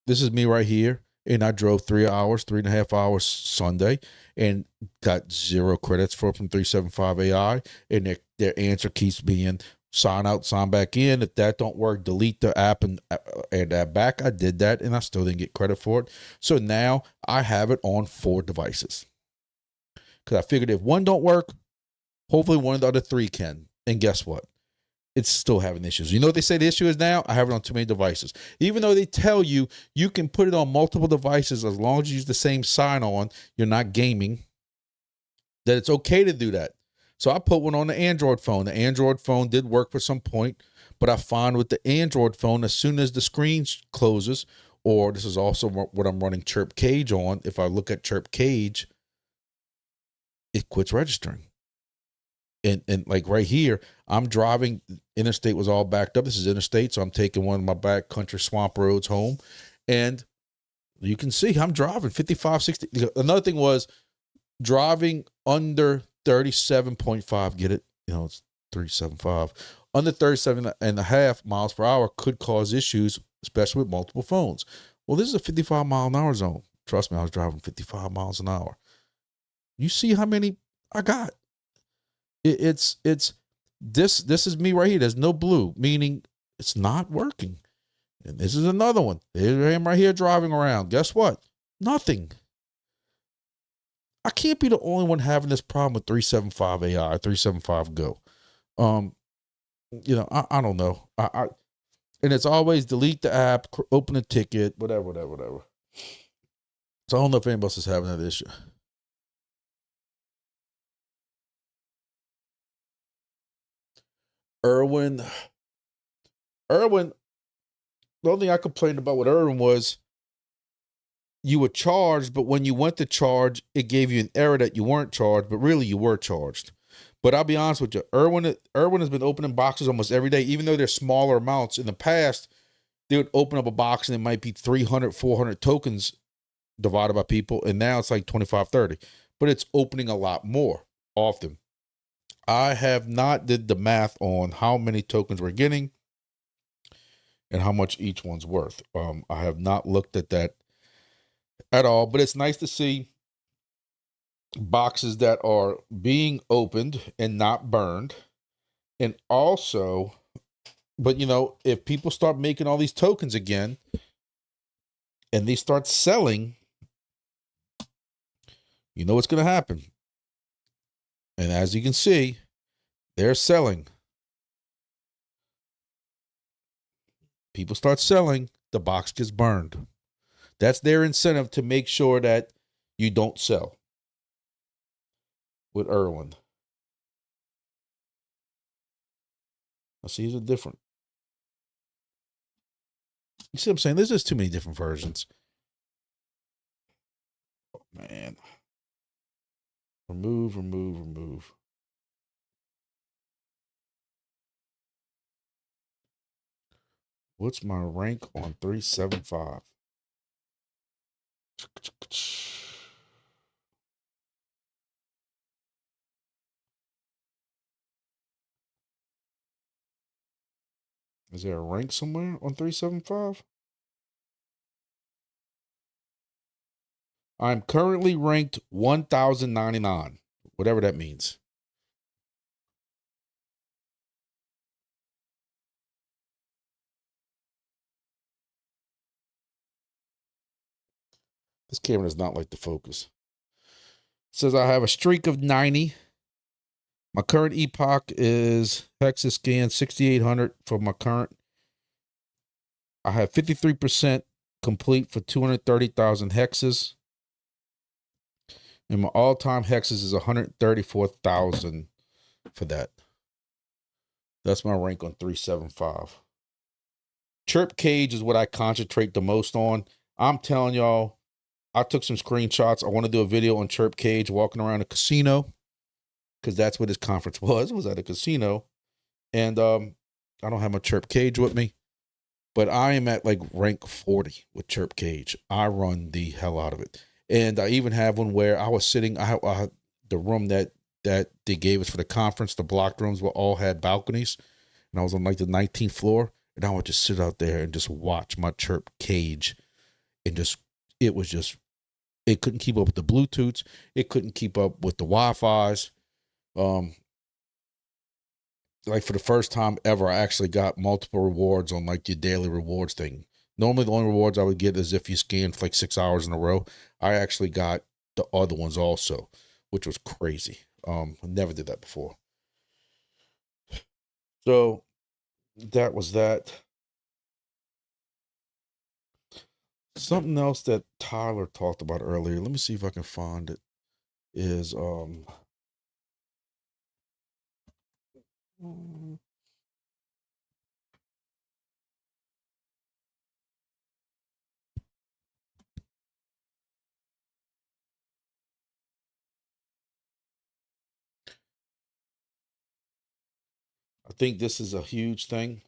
This is me right here. And I drove 3.5 hours Sunday and got 0 credits from 375 AI. And their answer keeps being sign out, sign back in. If that don't work, delete the app and add that back. I did that and I still didn't get credit for it. So now I have it on 4 devices. Because I figured if one don't work, hopefully one of the other 3 can. And guess what? It's still having issues. You know what they say the issue is now? I have it on too many devices. Even though they tell you you can put it on multiple devices as long as you use the same sign-on, you're not gaming, that it's okay to do that. So I put one on the Android phone. The Android phone did work for some point, but I find with the Android phone, as soon as the screen closes, or this is also what I'm running Chirp KAGE on, if I look at Chirp KAGE, it quits registering. And like right here, I'm driving, interstate was all backed up. This is interstate, so I'm taking one of my back country swamp roads home. And you can see I'm driving 55, 60. Another thing was driving under 37.5. Get it? It's 375. Under 37.5 miles per hour could cause issues, especially with multiple phones. Well, this is a 55 mile an hour zone. Trust me, I was driving 55 miles an hour. You see how many I got? This is me right here. There's no blue, meaning it's not working. And this is another one. There I am right here driving around. Guess what? Nothing. I can't be the only one having this problem with 375 AI, 375 Go. I don't know. And it's always delete the app, open a ticket, whatever. So I don't know if anybody else is having that issue. Irwin, the only thing I complained about with Irwin was you were charged, but when you went to charge, it gave you an error that you weren't charged, but really you were charged. But I'll be honest with you, Irwin has been opening boxes almost every day, even though they're smaller amounts. In the past, they would open up a box and it might be 300, 400 tokens divided by people, and now it's like 25, 30. But it's opening a lot more often. I have not did the math on how many tokens we're getting and how much each one's worth. I have not looked at that at all, but it's nice to see boxes that are being opened and not burned. And also, but you know, if people start making all these tokens again and they start selling, you know what's going to happen. And as you can see, they're selling. People start selling, the box gets burned. That's their incentive to make sure that you don't sell with Irwin. I see these are different. You see what I'm saying? There's just too many different versions. Oh, man. Remove, remove, remove. What's my rank on 375? Is there a rank somewhere on 375? I'm currently ranked 1099, whatever that means. This camera does not like to focus. It says I have a streak of 90. My current epoch is Hexas scan 6800 for my current. I have 53% complete for 230,000 hexes. And my all-time hexes is 134,000 for that. That's my rank on 375. Chirp KAGE is what I concentrate the most on. I'm telling y'all, I took some screenshots. I want to do a video on Chirp KAGE walking around a casino, because that's what this conference was at a casino. And I don't have my Chirp KAGE with me, but I am at like rank 40 with Chirp KAGE. I run the hell out of it. And I even have one where I was sitting, I had the room that they gave us for the conference, the blocked rooms were all had balconies. And I was on like the 19th floor. And I would just sit out there and just watch my Chirp KAGE. And just, it couldn't keep up with the Bluetooths. It couldn't keep up with the Wi-Fi's. Like for the first time ever, I actually got multiple rewards on like your daily rewards thing. Normally the only rewards I would get is if you scanned for like 6 hours in a row. I actually got the other ones also, which was crazy. I never did that before. So that was that. Something else that Tyler talked about earlier, let me see if I can find it, is I think this is a huge thing.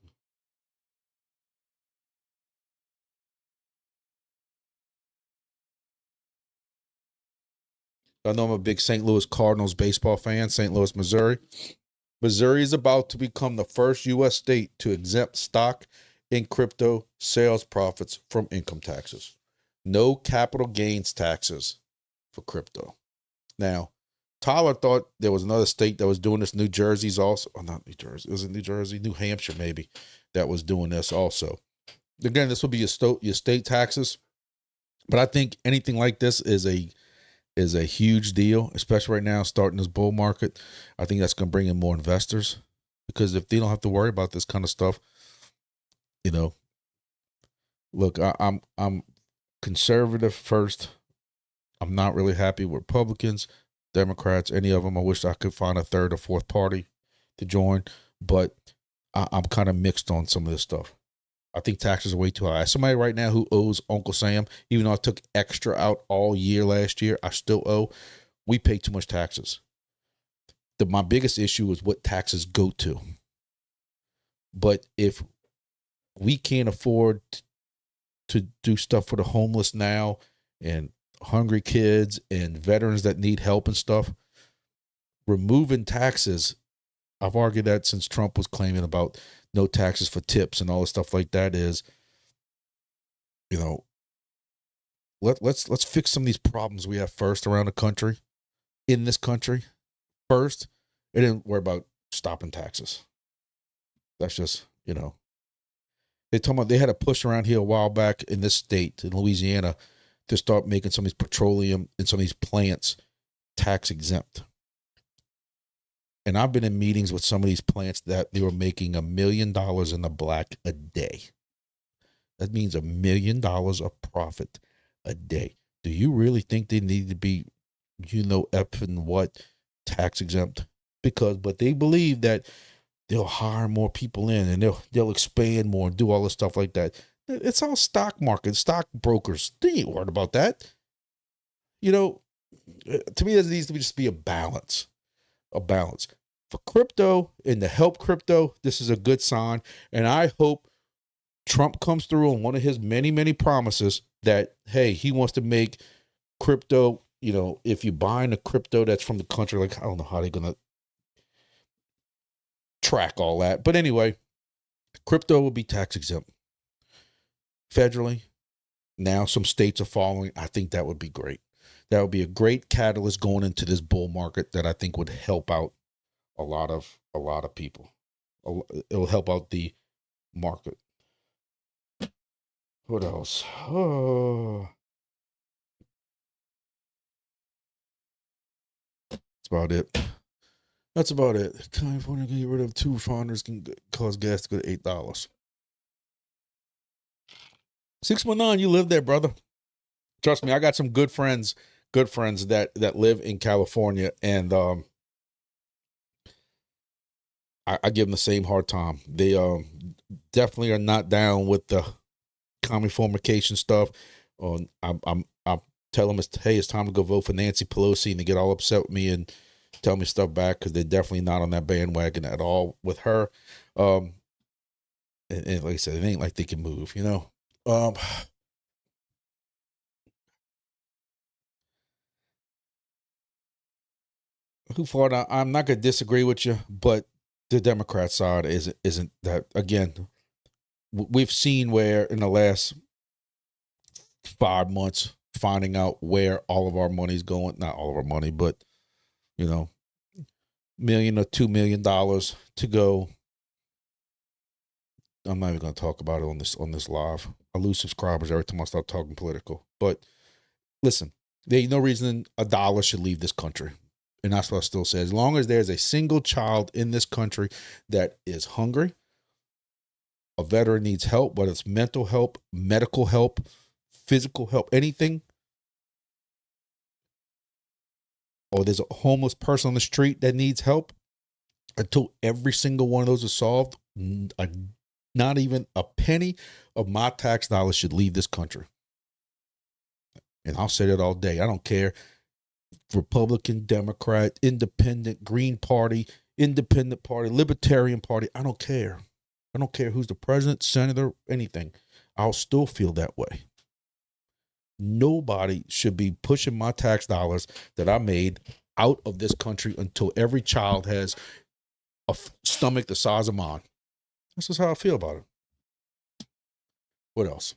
I know I'm a big St. Louis Cardinals baseball fan, St. Louis, Missouri. Missouri is about to become the first U.S. state to exempt stock and crypto sales profits from income taxes. No capital gains taxes for crypto. Now, Tyler thought there was another state that was doing this. New Jersey's also, oh, not New Jersey. Was it New Jersey? New Hampshire, maybe, that was doing this also. Again, this will be your state taxes. But I think anything like this is a huge deal, especially right now, starting this bull market. I think that's going to bring in more investors, because if they don't have to worry about this kind of stuff, you know, look, I'm conservative first. I'm not really happy with Republicans, Democrats, any of them. I wish I could find a third or fourth party to join, but I'm kind of mixed on some of this stuff. I think taxes are way too high. Somebody right now who owes Uncle Sam, even though I took extra out all year last year, I still owe. We pay too much taxes. My biggest issue is what taxes go to. But if we can't afford to do stuff for the homeless now and hungry kids and veterans that need help and stuff, removing taxes, I've argued that since Trump was claiming about no taxes for tips and all the stuff like that, is, you know, let's fix some of these problems we have first around the country, in this country first, and then worry about stopping taxes. That's just, you know, they talking about they had a push around here a while back in this state, in Louisiana, to start making some of these petroleum and some of these plants tax exempt. And I've been in meetings with some of these plants that they were making $1 million in the black a day. That means $1 million of profit a day. Do you really think they need to be, you know, effing what, tax exempt? But they believe that they'll hire more people in and they'll expand more and do all this stuff like that. It's all stock market, stock brokers. They ain't worried about that. You know, to me, there needs to just be a balance. For crypto and to help crypto, this is a good sign. And I hope Trump comes through on one of his many, many promises that, hey, he wants to make crypto, you know, if you're buying a crypto that's from the country, like, I don't know how they're going to track all that. But anyway, crypto will be tax exempt federally. Now some states are following. I think that would be great. That would be a great catalyst going into this bull market that I think would help out a lot of people. It will help out the market. What else? Oh, that's about it. That's about it. California can get rid of 2 founders can cause gas to go to $8. 619, you live there, brother. Trust me, I got some good friends that live in California, and I give them the same hard time. They definitely are not down with the commie formication stuff. I'm tell them it's time to go vote for Nancy Pelosi, and they get all upset with me and tell me stuff back because they're definitely not on that bandwagon at all with her. And like I said, it ain't like they can move, you know. Who fought? I'm not gonna disagree with you, but the Democrat side isn't that. Again, we've seen where in the last 5 months, finding out where all of our money's going. Not all of our money, but you know, $1 million or $2 million to go. I'm not even going to talk about it on this live. I lose subscribers every time I start talking political. But listen, there ain't no reason $1 should leave this country. And that's what I still say. As long as there's a single child in this country that is hungry, a veteran needs help, whether it's mental help, medical help, physical help, anything, or there's a homeless person on the street that needs help, until every single one of those is solved, not even a penny of my tax dollars should leave this country. And I'll say that all day. I don't care. Republican, Democrat, Independent, Green Party, Independent Party, Libertarian Party. I don't care. I don't care who's the president, senator, anything. I'll still feel that way. Nobody should be pushing my tax dollars that I made out of this country until every child has a stomach the size of mine. This is how I feel about it. What else?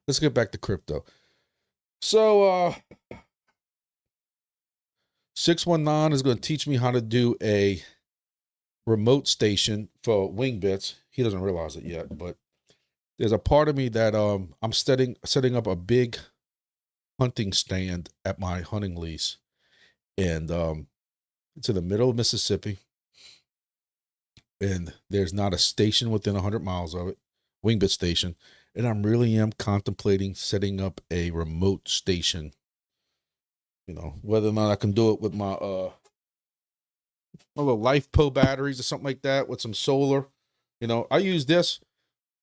Let's get back to crypto. So, 619 is going to teach me how to do a remote station for Wingbits. He doesn't realize it yet, but there's a part of me that I'm setting up a big hunting stand at my hunting lease, and it's in the middle of Mississippi, and there's not a station within 100 miles of it, Wingbit station, and I really am contemplating setting up a remote station. You know, whether or not I can do it with my little LifePo batteries or something like that with some solar. You know, I use this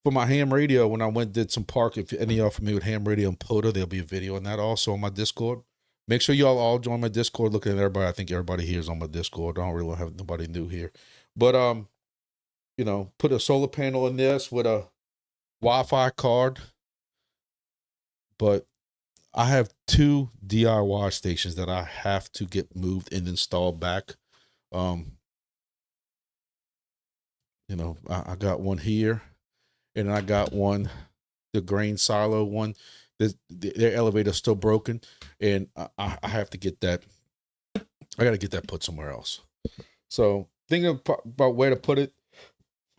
for my ham radio when I did some park. If any of y'all familiar with ham radio and POTA, there'll be a video on that also on my Discord. Make sure y'all all join my Discord. Looking at everybody, I think everybody here is on my Discord. I don't really have nobody new here. But, you know, put a solar panel in this with a Wi-Fi card. But I have 2 DIY stations that I have to get moved and installed back. You know, I got one here, and I got one, the grain silo one. Their elevator's still broken, and I have to get that. I got to get that put somewhere else. So thinking about where to put it.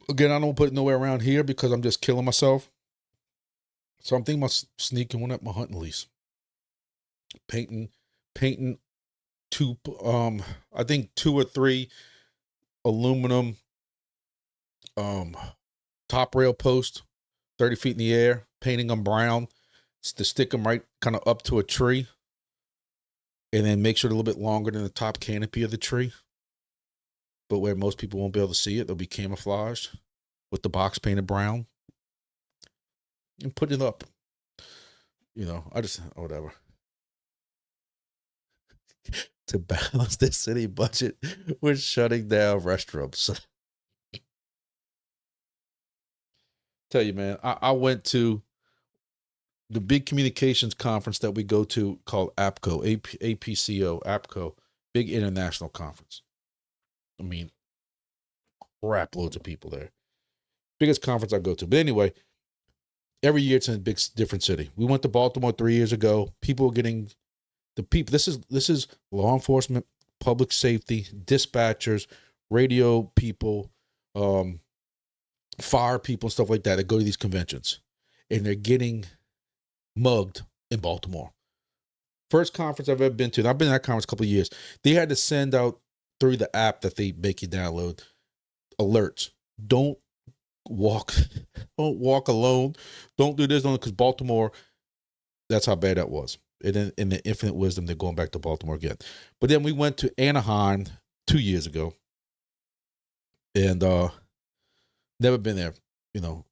Again, I don't put it nowhere around here because I'm just killing myself. So I'm thinking about sneaking one at my hunting lease. Painting two, I think 2 or 3 aluminum top rail posts, 30 feet in the air, painting them brown, to stick them right kind of up to a tree, and then make sure they're a little bit longer than the top canopy of the tree, but where most people won't be able to see it, they'll be camouflaged with the box painted brown, and put it up. You know, whatever. To balance the city budget, we're shutting down restaurants. Tell you, man, I went to the big communications conference that we go to called APCO, APCO, APCO, big international conference. I mean, crap loads of people there. Biggest conference I go to. But anyway, every year it's in a big different city. We went to Baltimore 3 years ago. People were getting this is law enforcement, public safety, dispatchers, radio people, fire people, stuff like that go to these conventions, and they're getting mugged in Baltimore. First conference I've ever been to, and I've been to that conference a couple of years. They had to send out through the app that they make you download alerts. Don't walk alone. Don't do this, because Baltimore, that's how bad that was. And then in the infinite wisdom, they're going back to Baltimore again. But then we went to Anaheim 2 years ago, and never been there. You know,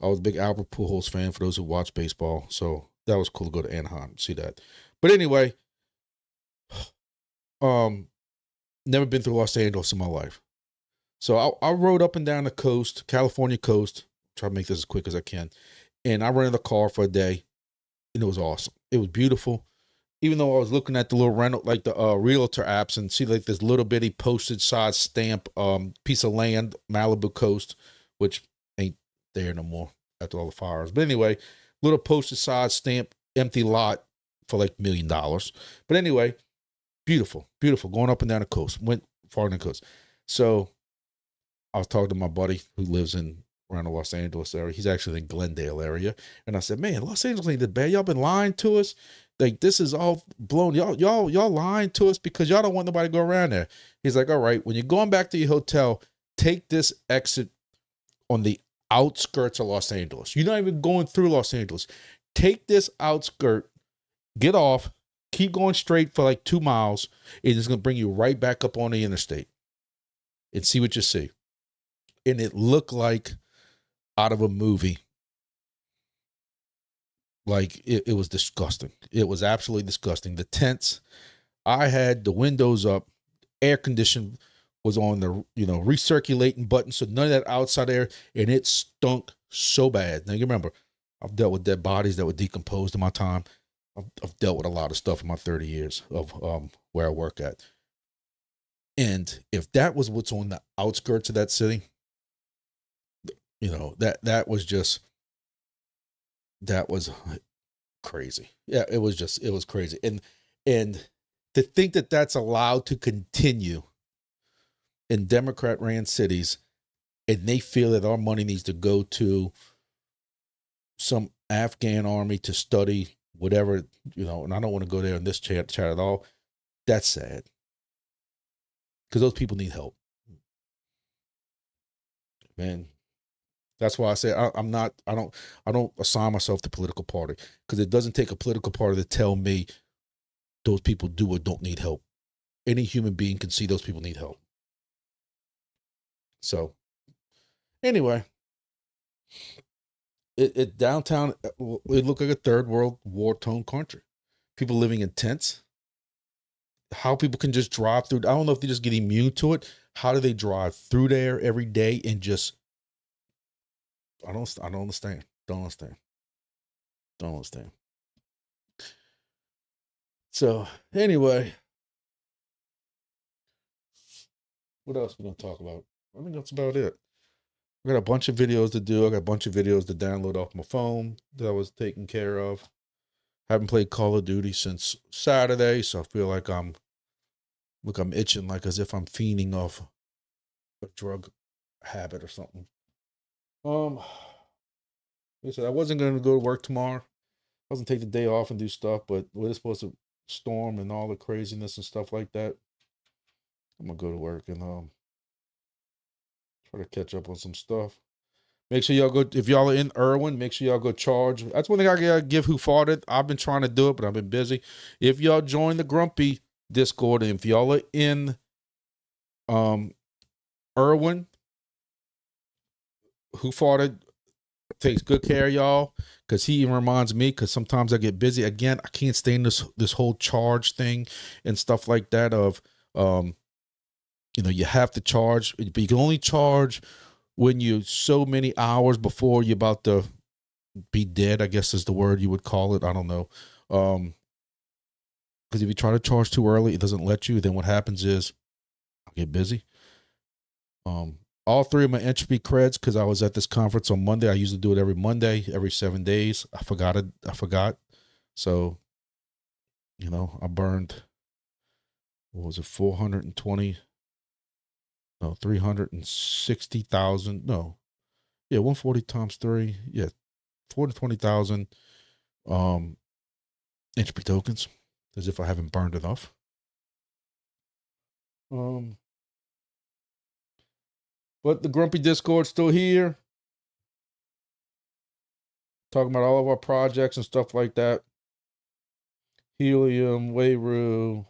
I was a big Albert Pujols fan, for those who watch baseball, so that was cool to go to Anaheim and see that. But anyway, never been through Los Angeles in my life. So I rode up and down the coast, California coast, try to make this as quick as I can, and I rented a car for a day, and it was awesome. It was beautiful. Even though I was looking at the little rental, like the realtor apps, and see like this little bitty postage size stamp piece of land, Malibu coast, which ain't there no more after all the fires. But anyway, little postage size stamp, empty lot for like $1 million. But anyway, beautiful, beautiful, going up and down the coast, went far down the coast. So I was talking to my buddy who lives around the Los Angeles area. He's actually in Glendale area. And I said, man, Los Angeles ain't that bad. Y'all been lying to us. Like, this is all blown. Y'all lying to us because y'all don't want nobody to go around there. He's like, all right, when you're going back to your hotel, take this exit on the outskirts of Los Angeles. You're not even going through Los Angeles. Take this outskirt, get off, keep going straight for like 2 miles. It's going to bring you right back up on the interstate and see what you see. And it looked like out of a movie. Like, it was disgusting. It was absolutely disgusting. The tents, I had the windows up, air condition was on the, recirculating button, so none of that outside air, and it stunk so bad. Now, you remember, I've dealt with dead bodies that were decomposed in my time. I've dealt with a lot of stuff in my 30 years of where I work at. And if that was what's on the outskirts of that city, that was crazy. Yeah, it was crazy. And to think that that's allowed to continue in Democrat ran cities, and they feel that our money needs to go to some Afghan army to study whatever, and I don't want to go there in this chat at all. That's sad. Because those people need help. Man. That's why I say I don't assign myself to political party, because it doesn't take a political party to tell me those people do or don't need help. Any human being can see those people need help. So anyway, it downtown, it looked like a third world war-torn country. People living in tents. How people can just drive through. I don't know if they just get immune to it. How do they drive through there every day and just, I don't understand. Don't understand. So anyway, what else are we going to talk about? I think that's about it. I got a bunch of videos to do. I got a bunch of videos to download off my phone that I was taking care of. Haven't played Call of Duty since Saturday, so I feel like I'm itching, like as if I'm fiending off a drug habit or something. Listen, I wasn't going to go to work tomorrow. I was going to take the day off and do stuff, but we're supposed to storm and all the craziness and stuff like that. I'm going to go to work and try to catch up on some stuff. Make sure y'all go, if y'all are in Irwin, make sure y'all go charge. That's one thing I gotta give Who Farted. I've been trying to do it, but I've been busy. If y'all join the Grumpy Discord, and if y'all are in Irwin, Who Farted takes good care of y'all, because he even reminds me, because sometimes I get busy. Again, I can't stay in this whole charge thing and stuff like that of, you know, you have to charge, but you can only charge when you so many hours before you're about to be dead, I guess is the word you would call it. I don't know. Because if you try to charge too early, it doesn't let you. Then what happens is I get busy. All three of my entropy creds, because I was at this conference on Monday. I usually do it every Monday, every 7 days. I forgot it. I forgot. So, you know, I burned, what was it, 420? No, 360,000. No. Yeah, 140 times 3. Yeah, 420,000 entropy tokens, as if I haven't burned enough. But the Grumpy Discord's still here. Talking about all of our projects and stuff like that. Helium, Wayru.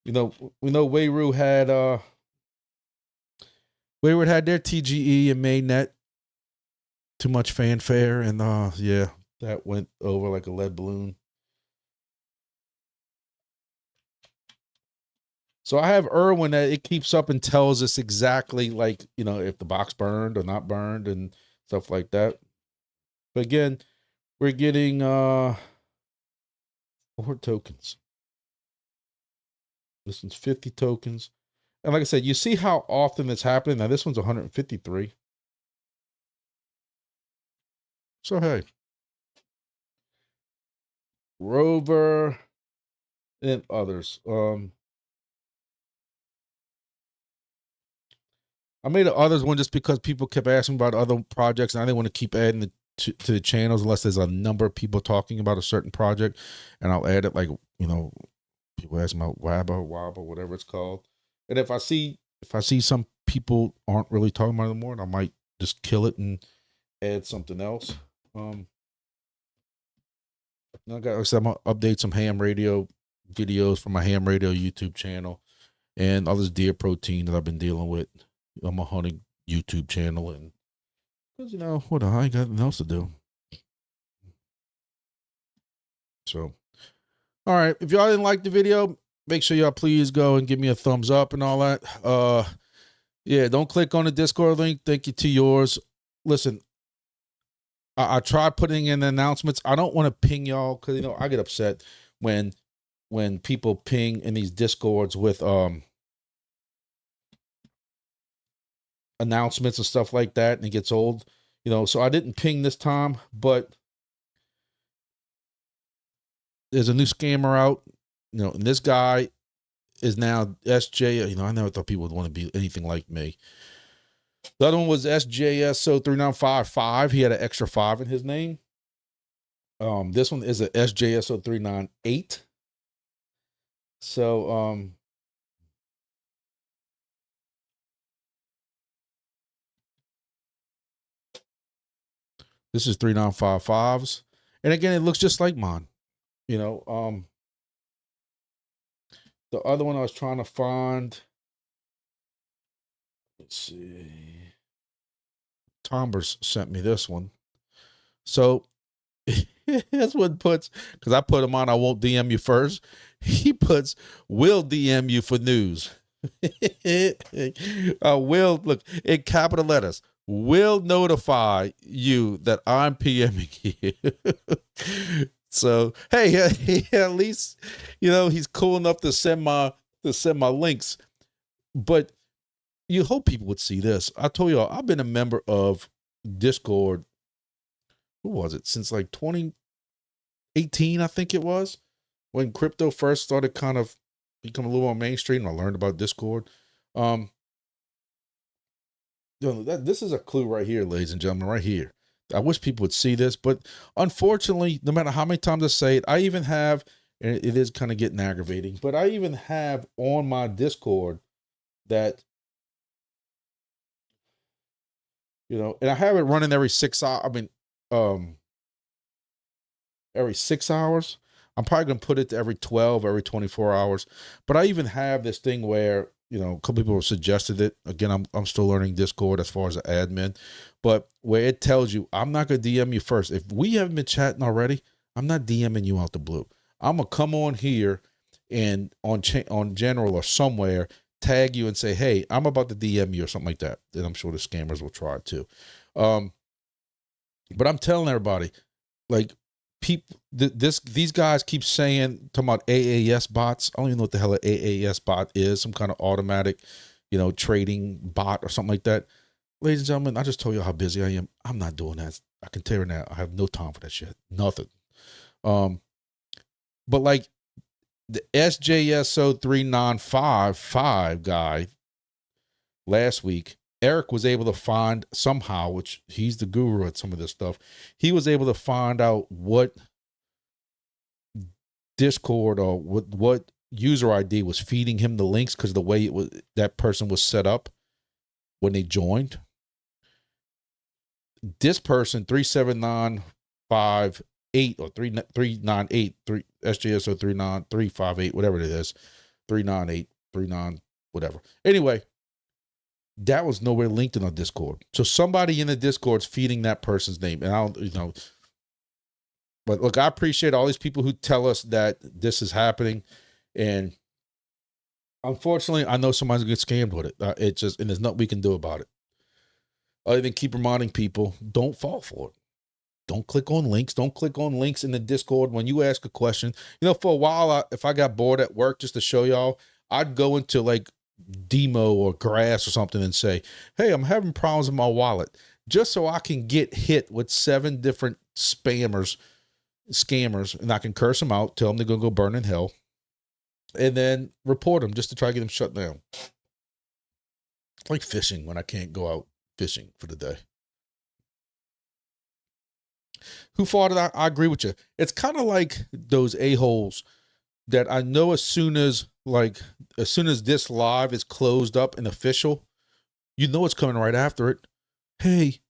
You know, we know Wayru had Wayward had their TGE and mainnet. Too much fanfare, and yeah, that went over like a lead balloon. So I have Irwin that it keeps up and tells us exactly, like, you know, if the box burned or not burned and stuff like that. But again, we're getting 4 tokens. This one's 50 tokens. And like I said, you see how often it's happening. Now this one's 153. So hey. Rover and others. I made an others one just because people kept asking about other projects, and I didn't want to keep adding to the channels unless there's a number of people talking about a certain project, and I'll add it, like, you know, people asking about WAB, whatever it's called. And if I see some people aren't really talking about it anymore, I might just kill it and add something else. I got, like I said, I'm gonna update some ham radio videos from my ham radio YouTube channel and all this deer protein that I've been dealing with on my hunting YouTube channel, and because, you know, what, I ain't got nothing else to do. So, all right, if y'all didn't like the video, make sure y'all please go and give me a thumbs up and all that. Yeah, don't click on the Discord link. Thank you to yours. Listen, I tried putting in the announcements. I don't want to ping y'all, because, you know, I get upset when people ping in these Discords with announcements and stuff like that, and it gets old, you know. So I didn't ping this time, but there's a new scammer out, you know, and this guy is now SJ. You know, I never thought people would want to be anything like me. The other one was SJSO3955. He had an extra 5 in his name. This one is a SJSO398. So this is 3955s. And again, it looks just like mine. You know, the other one I was trying to find, let's see. Tombers sent me this one. So that's what puts, because I put him on, I won't DM you first. He puts, will DM you for news. Will, look, in capital letters, will notify you that I'm PMing you. So, hey, at least, you know, he's cool enough to send my links. But you hope people would see this. I told y'all, I've been a member of Discord, who was it, since like 2018, I think it was, when crypto first started kind of become a little more mainstream, and I learned about Discord. this is a clue right here, ladies and gentlemen, right here. I wish people would see this, but unfortunately, no matter how many times I say it, I even have, and it is kind of getting aggravating, but I even have on my Discord that, and I have it running every 6 hours. I mean, every 6 hours. I'm probably going to put it to every 12, every 24 hours. But I even have this thing where, a couple people have suggested it. Again, I'm still learning Discord as far as an admin. But where it tells you, I'm not going to DM you first. If we haven't been chatting already, I'm not DMing you out the blue. I'm going to come on here and on general or somewhere, tag you and say, hey, I'm about to DM you or something like that. And I'm sure the scammers will try it too. But I'm telling everybody, like, people, these guys keep talking about AAS bots. I don't even know what the hell an AAS bot is. Some kind of automatic, trading bot or something like that. Ladies and gentlemen, I just told you how busy I am. I'm not doing that. I can tell you now, I have no time for that shit. Nothing. But like the SJSO3955 guy last week, Eric was able to find somehow, which he's the guru at some of this stuff. He was able to find out what Discord or what user ID was feeding him the links, because the way that person was set up when they joined. This person 3795 or 398 SJSO 39358, whatever it is, 398 39 whatever. Anyway, that was nowhere linked in our Discord. So somebody in the Discord's feeding that person's name. And I don't, but look, I appreciate all these people who tell us that this is happening. And unfortunately, I know somebody's gonna get scammed with it. And there's nothing we can do about it. Other than keep reminding people, don't fall for it. Don't click on links. Don't click on links in the Discord when you ask a question. For a while, if I got bored at work, just to show y'all, I'd go into like Demo or Grass or something and say, hey, I'm having problems with my wallet, just so I can get hit with 7 different scammers, and I can curse them out, tell them they're going to go burn in hell, and then report them just to try to get them shut down. It's like fishing when I can't go out fishing for the day. Who fought it? I agree with you. It's kind of like those a-holes that I know as soon as this live is closed up and official, it's coming right after it. Hey,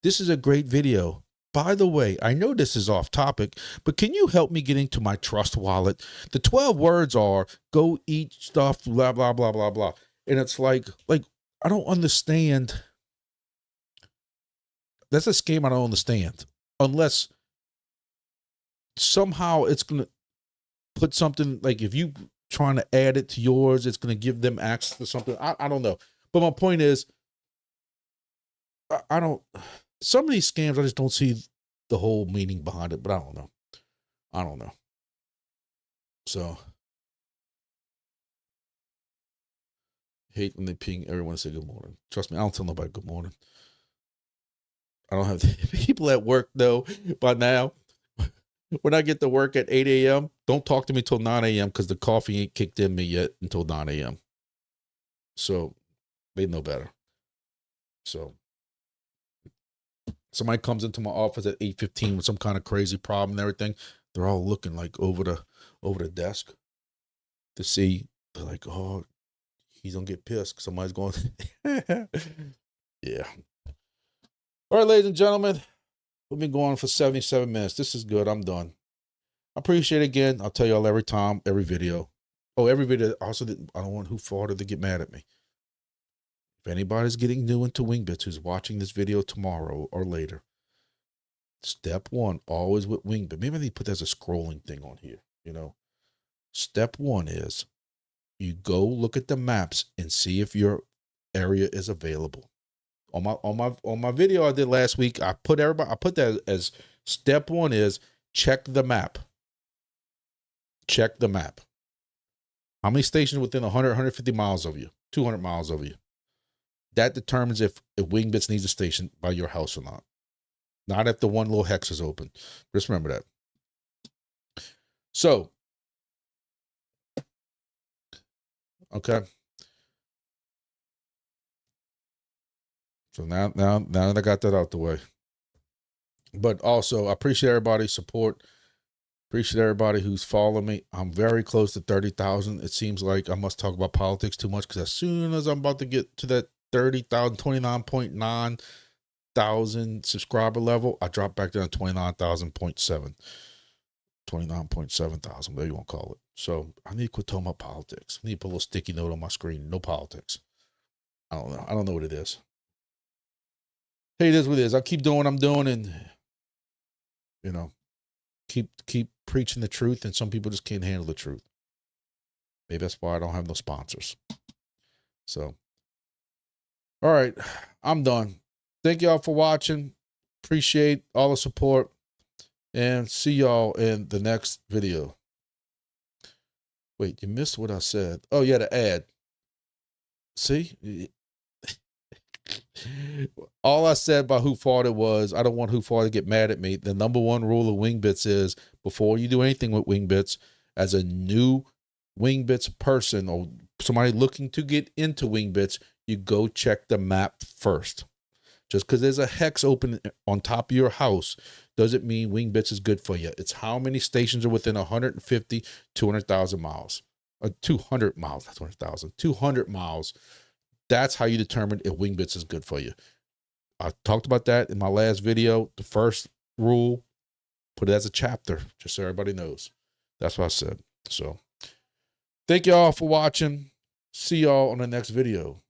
this is a great video. By the way, I know this is off topic, but can you help me get into my trust wallet? The 12 words are go eat stuff, blah, blah, blah, blah, blah. And it's like, I don't understand. That's a scam I don't understand. Unless somehow it's going to put something, like if you trying to add it to yours, it's going to give them access to something. I don't know. But my point is, I don't, some of these scams, I just don't see the whole meaning behind it, but I don't know. So, hate when they ping everyone to say good morning. Trust me, I don't tell nobody good morning. I don't have people at work though by now. When I get to work at 8 a.m., don't talk to me till 9 a.m. because the coffee ain't kicked in me yet until 9 a.m. So they know better. So somebody comes into my office at 8:15 with some kind of crazy problem and everything. They're all looking like over the desk to see. They're like, oh, he's gonna get pissed. Somebody's going. Yeah. All right, ladies and gentlemen, we've been going for 77 minutes. This is good. I'm done. I appreciate it again. I'll tell y'all every time, every video. Oh, every video. Also, I don't want who farted to get mad at me. If anybody's getting new into Wingbits who's watching this video tomorrow or later, step 1, always with Wingbit. Maybe I need to put that as a scrolling thing on here. Step 1 is you go look at the maps and see if your area is available. On my video I did last week, I put that as step 1 is check the map. Check the map. How many stations within 100, 150 miles of you, 200 miles of you? That determines if Wingbits needs a station by your house or not. Not if the one little hex is open. Just remember that. So, okay. So now that I got that out the way. But also, I appreciate everybody's support. Appreciate everybody who's following me. I'm very close to 30,000. It seems like I must talk about politics too much, because as soon as I'm about to get to that 30,000, 29.9 thousand subscriber level, I drop back down to 29,000.7. 29.7 thousand, whatever you want to call it. So I need to quit talking about politics. I need to put a little sticky note on my screen. No politics. I don't know. I don't know what it is. Hey, it is what it is. I'll keep doing what I'm doing, and you know, keep preaching the truth. And some people just can't handle the truth. Maybe that's why I don't have no sponsors. So, all right, I'm done. Thank y'all for watching. Appreciate all the support, and see y'all in the next video. Wait, you missed what I said. Oh yeah, the ad. See? All I said about who fought it was, I don't want who fought to get mad at me. The #1 rule of Wingbits is, before you do anything with Wingbits, as a new Wingbits person or somebody looking to get into Wingbits, you go check the map first. Just because there's a hex open on top of your house doesn't mean Wingbits is good for you. It's how many stations are within 150, 200,000 miles. 200 miles, not 200,000, 200 miles. That's how you determine if Wingbits is good for you. I talked about that in my last video. The first rule, put it as a chapter, just so everybody knows. That's what I said. So, thank y'all for watching. See y'all on the next video.